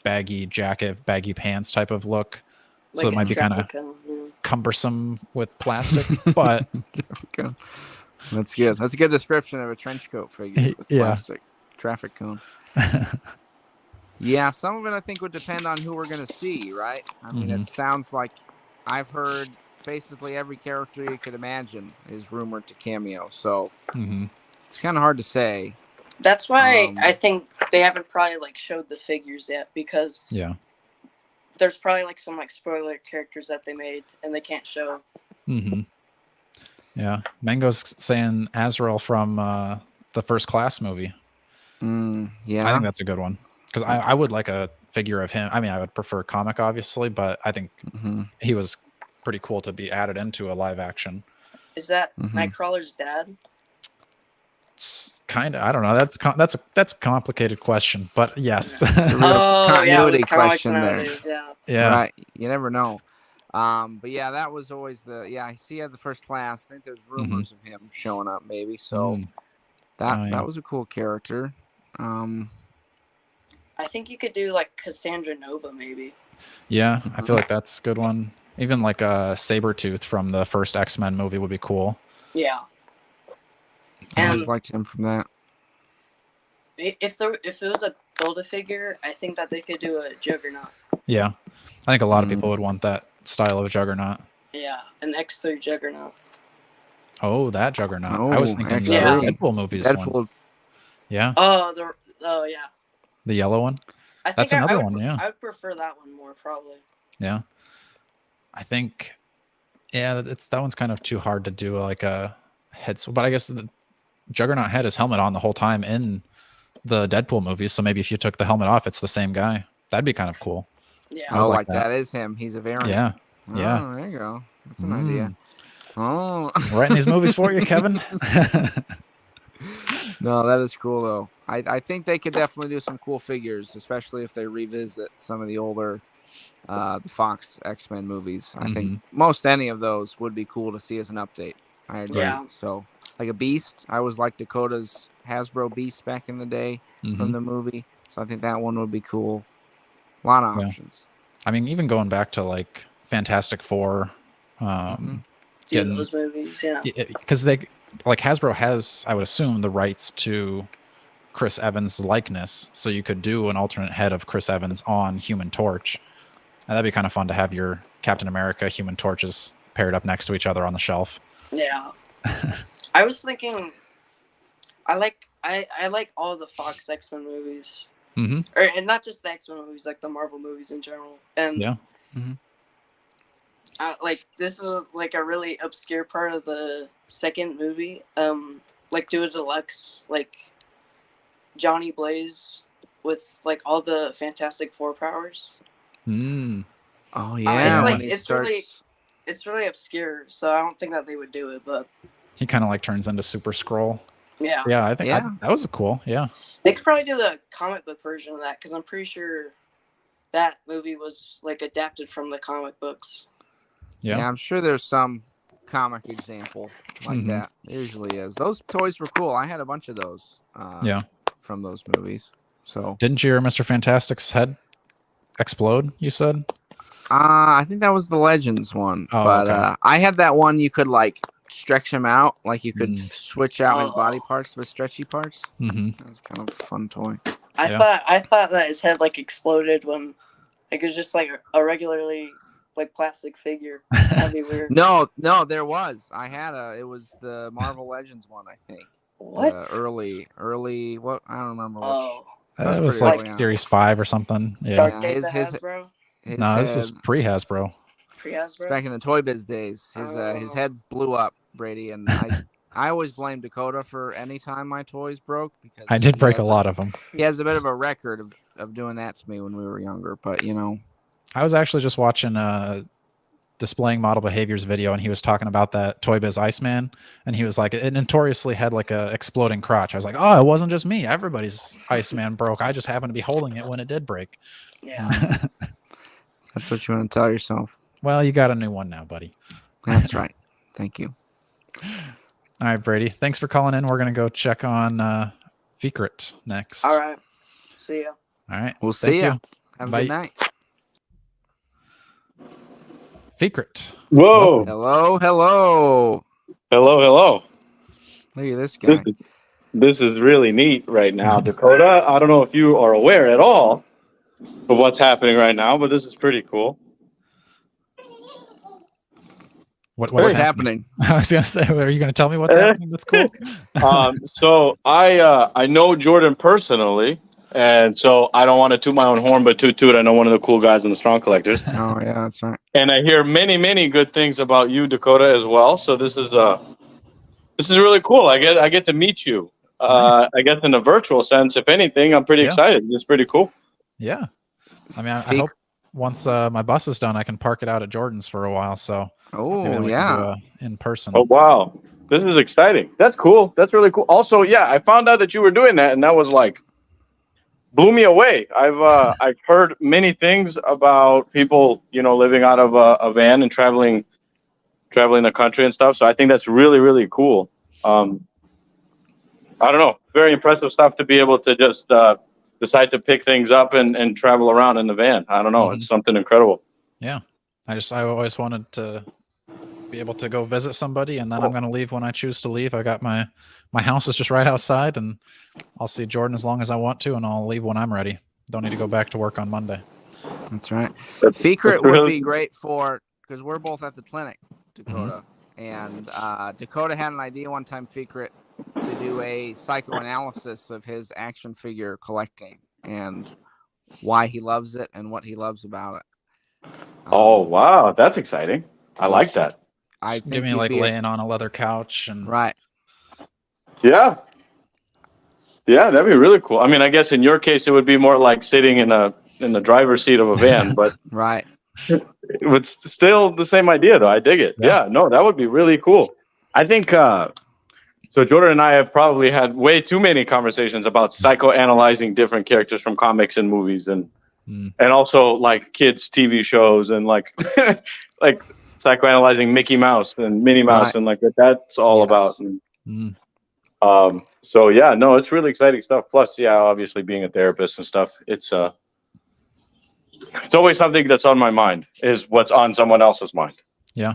baggy jacket, baggy pants type of look. So Like it might be kind of cumbersome with plastic, but that's good. That's a good description of a trench coat figure with plastic traffic cone. Yeah, some of it I think would depend on who we're going to see, right? I mean, it sounds like I've heard basically every character you could imagine is rumored to cameo, so it's kind of hard to say. That's why I think they haven't probably like showed the figures yet, because there's probably like some like spoiler characters that they made and they can't show. Yeah, Mango's saying Azrael from the First Class movie. Yeah, I think that's a good one because I would like a figure of him. I mean, I would prefer comic, obviously, but I think he was pretty cool to be added into a live action. Is that Nightcrawler's dad? Kind of. I don't know. That's a complicated question, but yes. It's a real continuity question there. Yeah. Right. You never know. But yeah, that was always I see he had the First Class. I think there's rumors of him showing up maybe. So that was a cool character. I think you could do like Cassandra Nova maybe. Yeah, I feel like that's a good one. Even like a Sabretooth from the first X-Men movie would be cool. Yeah. I always liked him from that. If it was a Build-A-Figure, I think that they could do a Juggernaut. Yeah. I think a lot of people would want that style of Juggernaut. Yeah, an X3 Juggernaut. Oh, that Juggernaut. Oh, I was thinking the Deadpool movies one. Yeah. Oh, yeah. The yellow one? I think That's another one, yeah. I would prefer that one more, probably. Yeah. I think, that one's kind of too hard to do like a head. But I guess the Juggernaut had his helmet on the whole time in the Deadpool movies. So maybe if you took the helmet off, it's the same guy. That'd be kind of cool. Yeah. Oh, like that is him. He's a variant. Yeah. Oh, Yeah. there you go. That's an idea. Oh. Writing these movies for you, Kevin. No, that is cool though. I think they could definitely do some cool figures, especially if they revisit some of the older the Fox X-Men movies. I think most any of those would be cool to see as an update. I agree. Yeah. So like a Beast, I always liked Dakota's Hasbro Beast back in the day from the movie. So I think that one would be cool. A lot of options. I mean, even going back to like Fantastic Four, those movies, yeah. Because they like Hasbro has, I would assume, the rights to Chris Evans' likeness, so you could do an alternate head of Chris Evans on Human Torch, and that'd be kind of fun to have your Captain America, Human Torches paired up next to each other on the shelf. Yeah. I was thinking, I like all the Fox X-Men movies, and not just the X-Men movies, like the Marvel movies in general. And like this is like a really obscure part of the second movie. Like do a deluxe, like Johnny Blaze with like all the Fantastic Four powers. Oh yeah, it's really obscure, so I don't think that they would do it, but he kind of like turns into Super Skrull. Yeah, I think that was cool. Yeah, they could probably do a comic book version of that because I'm pretty sure that movie was like adapted from the comic books. Yeah, I'm sure there's some comic example like that. There usually is. Those toys were cool. I had a bunch of those. From those movies. So didn't your Mr. Fantastic's head explode? You said. I think that was the Legends one, but I had that one you could like stretch him out, like you could switch out his body parts with stretchy parts. That was kind of a fun toy. I thought that his head like exploded when like it was just like a regularly like plastic figure. That'd be weird. No, there was. I had it was the Marvel Legends one, I think. What? Early what? I don't remember. It was like Series 5 or something. Yeah. Dark Days of Hasbro? No, this is pre-Hasbro. Pre-Hasbro? Back in the Toy Biz days, his head blew up, Brady, and I always blame Dakota for any time my toys broke because I did break a lot of them. He has a bit of a record of doing that to me when we were younger, but you know. I was actually just watching Displaying Model Behaviors video, and he was talking about that Toy Biz Iceman, and he was like, it notoriously had like a exploding crotch. I was like, oh, it wasn't just me. Everybody's Iceman broke. I just happened to be holding it when it did break. Yeah. That's what you want to tell yourself. Well, you got a new one now, buddy. That's right. Thank you. All right, Brady. Thanks for calling in. We're going to go check on Secret next. All right. See ya. All right. We'll see ya. you. Have Bye. a good night. Secret. Whoa. Hello, hello. Hello, hello. Look at this guy. This is really neat right now, Dakota. I don't know if you are aware at all of what's happening right now, but this is pretty cool. What's happening? I was going to say, are you going to tell me what's happening? That's cool. So I know Jordan personally, and so I don't want to toot my own horn, but toot. I know one of the cool guys in the Strong Collectors. Oh yeah, that's right. And I hear many, many good things about you, Dakota, as well. So this is really cool. I get to meet you. Nice. I guess in a virtual sense, if anything, I'm pretty excited. It's pretty cool. Yeah. I mean, I hope once my bus is done, I can park it out at Jordan's for a while. So maybe we can do in person. Oh, wow. This is exciting. That's cool. That's really cool. Also, yeah, I found out that you were doing that, and that was like, blew me away. I've heard many things about people, living out of a van and traveling the country and stuff. So I think that's really, really cool. I don't know, very impressive stuff to be able to just decide to pick things up and travel around in the van. I don't know. It's something incredible. Yeah. I always wanted to be able to go visit somebody, and then I'm going to leave when I choose to leave. I got my house is just right outside, and I'll see Jordan as long as I want to, and I'll leave when I'm ready. Don't need to go back to work on Monday. That's right. Secret would be great because we're both at the clinic, Dakota. And Dakota had an idea one time, Secret, to do a psychoanalysis of his action figure collecting and why he loves it and what he loves about it. Oh, wow. That's exciting. I like that. I think Give me like laying on a leather couch and right. Yeah. Yeah, that'd be really cool. I mean, I guess in your case it would be more like sitting in the driver's seat of a van, but right. It's still the same idea though. I dig it. Yeah, no, that would be really cool. I think so Jordan and I have probably had way too many conversations about psychoanalyzing different characters from comics and movies and also like kids TV shows and like like psychoanalyzing Mickey Mouse and Minnie Mouse and like that's all about. And, so yeah, no, it's really exciting stuff. Plus, yeah, obviously being a therapist and stuff, it's always something that's on my mind is what's on someone else's mind. Yeah.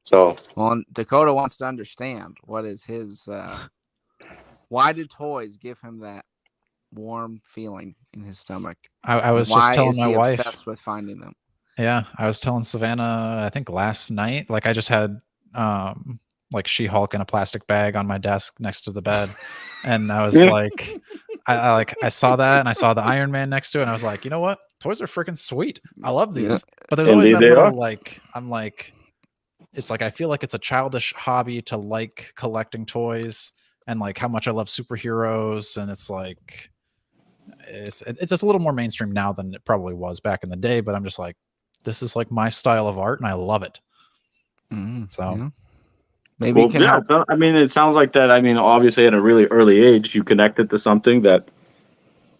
So well, Dakota wants to understand what is his why did toys give him that warm feeling in his stomach? I was just telling my wife, obsessed with finding them. Yeah, I was telling Savannah, I think last night, like I just had like She-Hulk in a plastic bag on my desk next to the bed, and I was like, I saw that, and I saw the Iron Man next to it, and I was like, you know what? Toys are freaking sweet. I love these, but there's always that little like, I'm like, it's like I feel like it's a childish hobby to like collecting toys, and like how much I love superheroes, and it's like it's just a little more mainstream now than it probably was back in the day. But I'm just like, this is like my style of art, and I love it. So. Yeah. Maybe you can help. I mean, it sounds like that. I mean, obviously, at a really early age, you connected to something that,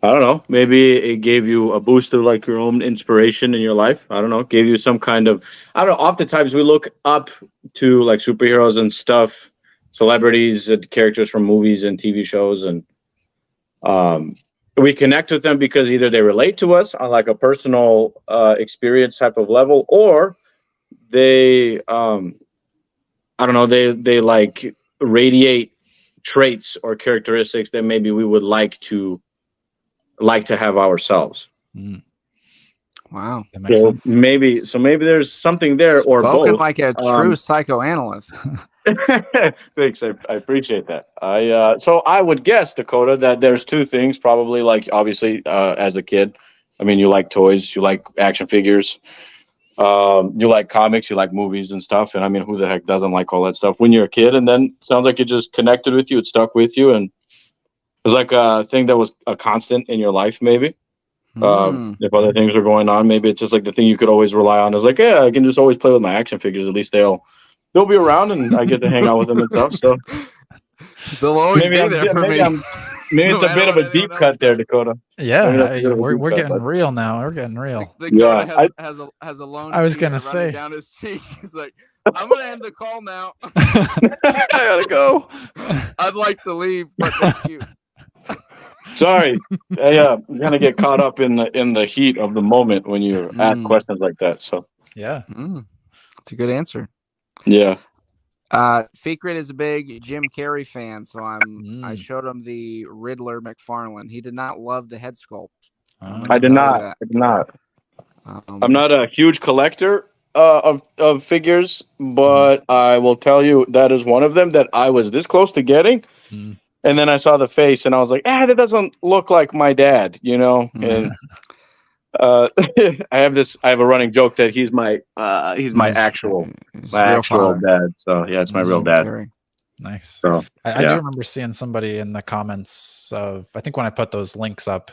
I don't know, maybe it gave you a boost of like your own inspiration in your life. I don't know, gave you some kind of, I don't know, oftentimes we look up to like superheroes and stuff, celebrities and characters from movies and TV shows. And we connect with them because either they relate to us on like a personal experience type of level, or they, I don't know, they like radiate traits or characteristics that maybe we would like to have ourselves. Wow. That makes sense. Maybe there's something there, or spoken both. like a true psychoanalyst. Thanks, I appreciate that. So I would guess, Dakota, that there's two things probably. Like obviously, as a kid, I mean, you like toys, you like action figures. You like comics, you like movies and stuff. And I mean, who the heck doesn't like all that stuff when you're a kid? And then sounds like it just connected with you. It stuck with you. And it was like a thing that was a constant in your life, maybe. If other things are going on, maybe it's just like the thing you could always rely on is like, yeah, I can just always play with my action figures. At least they'll be around and I get to hang out with them and stuff. So they'll always maybe be there for me. Maybe it's a bit of a deep cut there, Dakota. Yeah, we're getting real now. We're getting real. Dakota has a lone I was tear gonna say running down his cheek. He's like, I'm gonna end the call now. I gotta go. I'd like to leave, but thank you. Sorry, you kind of get caught up in the heat of the moment when you ask questions like that. So yeah, that's a good answer. Yeah. Fikret is a big Jim Carrey fan, so I showed him the Riddler McFarlane. He did not love the head sculpt. I did not. I'm not a huge collector of figures, but I will tell you that is one of them that I was this close to getting. And then I saw the face and I was like, that doesn't look like my dad, you know? And I have a running joke that he's my actual dad. So yeah, it's my real dad. Carrey. Nice. So I do remember seeing somebody in the comments of, I think when I put those links up,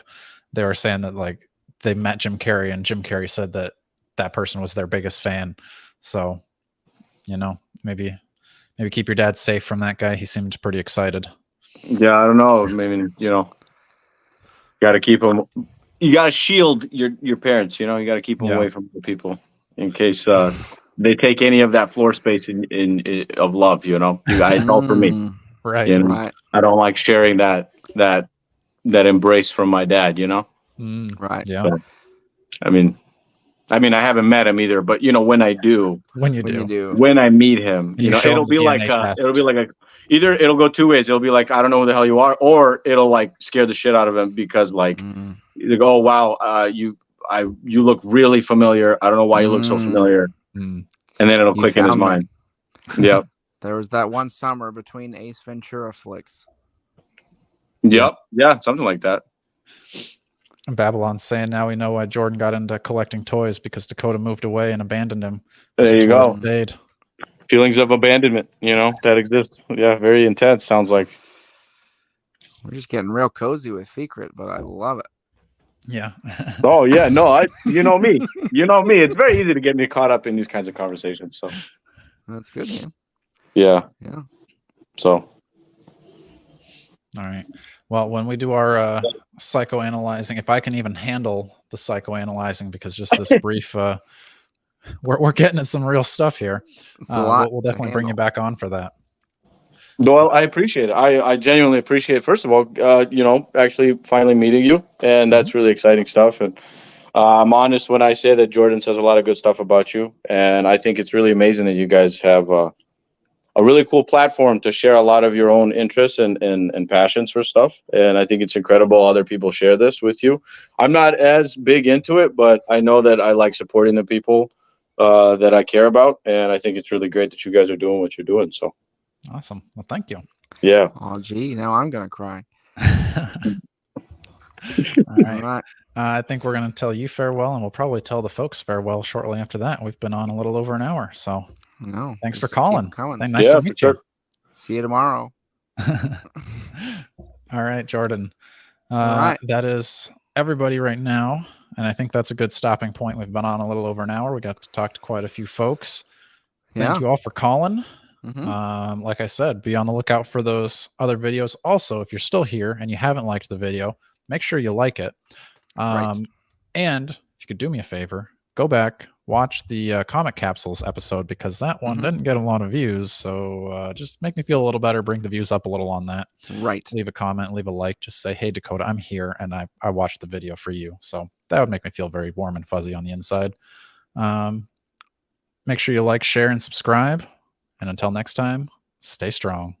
they were saying that like they met Jim Carrey and Jim Carrey said that person was their biggest fan. So, you know, maybe keep your dad safe from that guy. He seemed pretty excited. Yeah, I don't know. Maybe, you know, got to keep them. You got to shield your parents. You know, you got to keep them away from the people in case they take any of that floor space in of love. You know, you guys all for me. Right. You know? Right. I don't like sharing that embrace from my dad. You know. Right. Yeah. So, I mean, I haven't met him either, but you know, when I do, when I meet him, you know, it'll be like either it'll go two ways. It'll be like, I don't know who the hell you are, or it'll like scare the shit out of him because like, they go, oh wow, you look really familiar. I don't know why you look so familiar, and then it'll click in his mind. Yep. There was that one summer between Ace Ventura flicks. Yep. Yeah, something like that. Babylon's saying now we know why Jordan got into collecting toys because Dakota moved away and abandoned him. There you go. Stayed. Feelings of abandonment, you know, that exist. Yeah, very intense. Sounds like we're just getting real cozy with Fikret, but I love it. Yeah. Oh yeah, no, you know me. It's very easy to get me caught up in these kinds of conversations. So that's good, man. Yeah. Yeah. So. All right. Well, when we do our psychoanalyzing, if I can even handle the psychoanalyzing, because just this brief, we're getting at some real stuff here. We'll definitely bring you back on for that. Well, I appreciate it. I genuinely appreciate it. First of all, you know, actually finally meeting you, and that's really exciting stuff. And I'm honest when I say that Jordan says a lot of good stuff about you, and I think it's really amazing that you guys have a really cool platform to share a lot of your own interests and passions for stuff. And I think it's incredible other people share this with you. I'm not as big into it, but I know that I like supporting the people that I care about. And I think it's really great that you guys are doing what you're doing. So awesome. Well, thank you. Yeah. Oh, gee, now I'm going to cry. All right. I think we're going to tell you farewell, and we'll probably tell the folks farewell shortly after that. We've been on a little over an hour, so no. Thanks for calling. Nice yeah, to meet you. See you tomorrow. All right, Jordan. All right. That is everybody right now, and I think that's a good stopping point. We've been on a little over an hour. We got to talk to quite a few folks. Thank you all for calling. Like I said, be on the lookout for those other videos. Also, if you're still here and you haven't liked the video, make sure you like it. And if you could do me a favor, go back, watch the Comic Capsules episode, because that one didn't get a lot of views. So just make me feel a little better, bring the views up a little on that. Right. Leave a comment, leave a like, just say, hey, Dakota, I'm here, and I watched the video for you. So that would make me feel very warm and fuzzy on the inside. Make sure you like, share, and subscribe. And until next time, stay strong.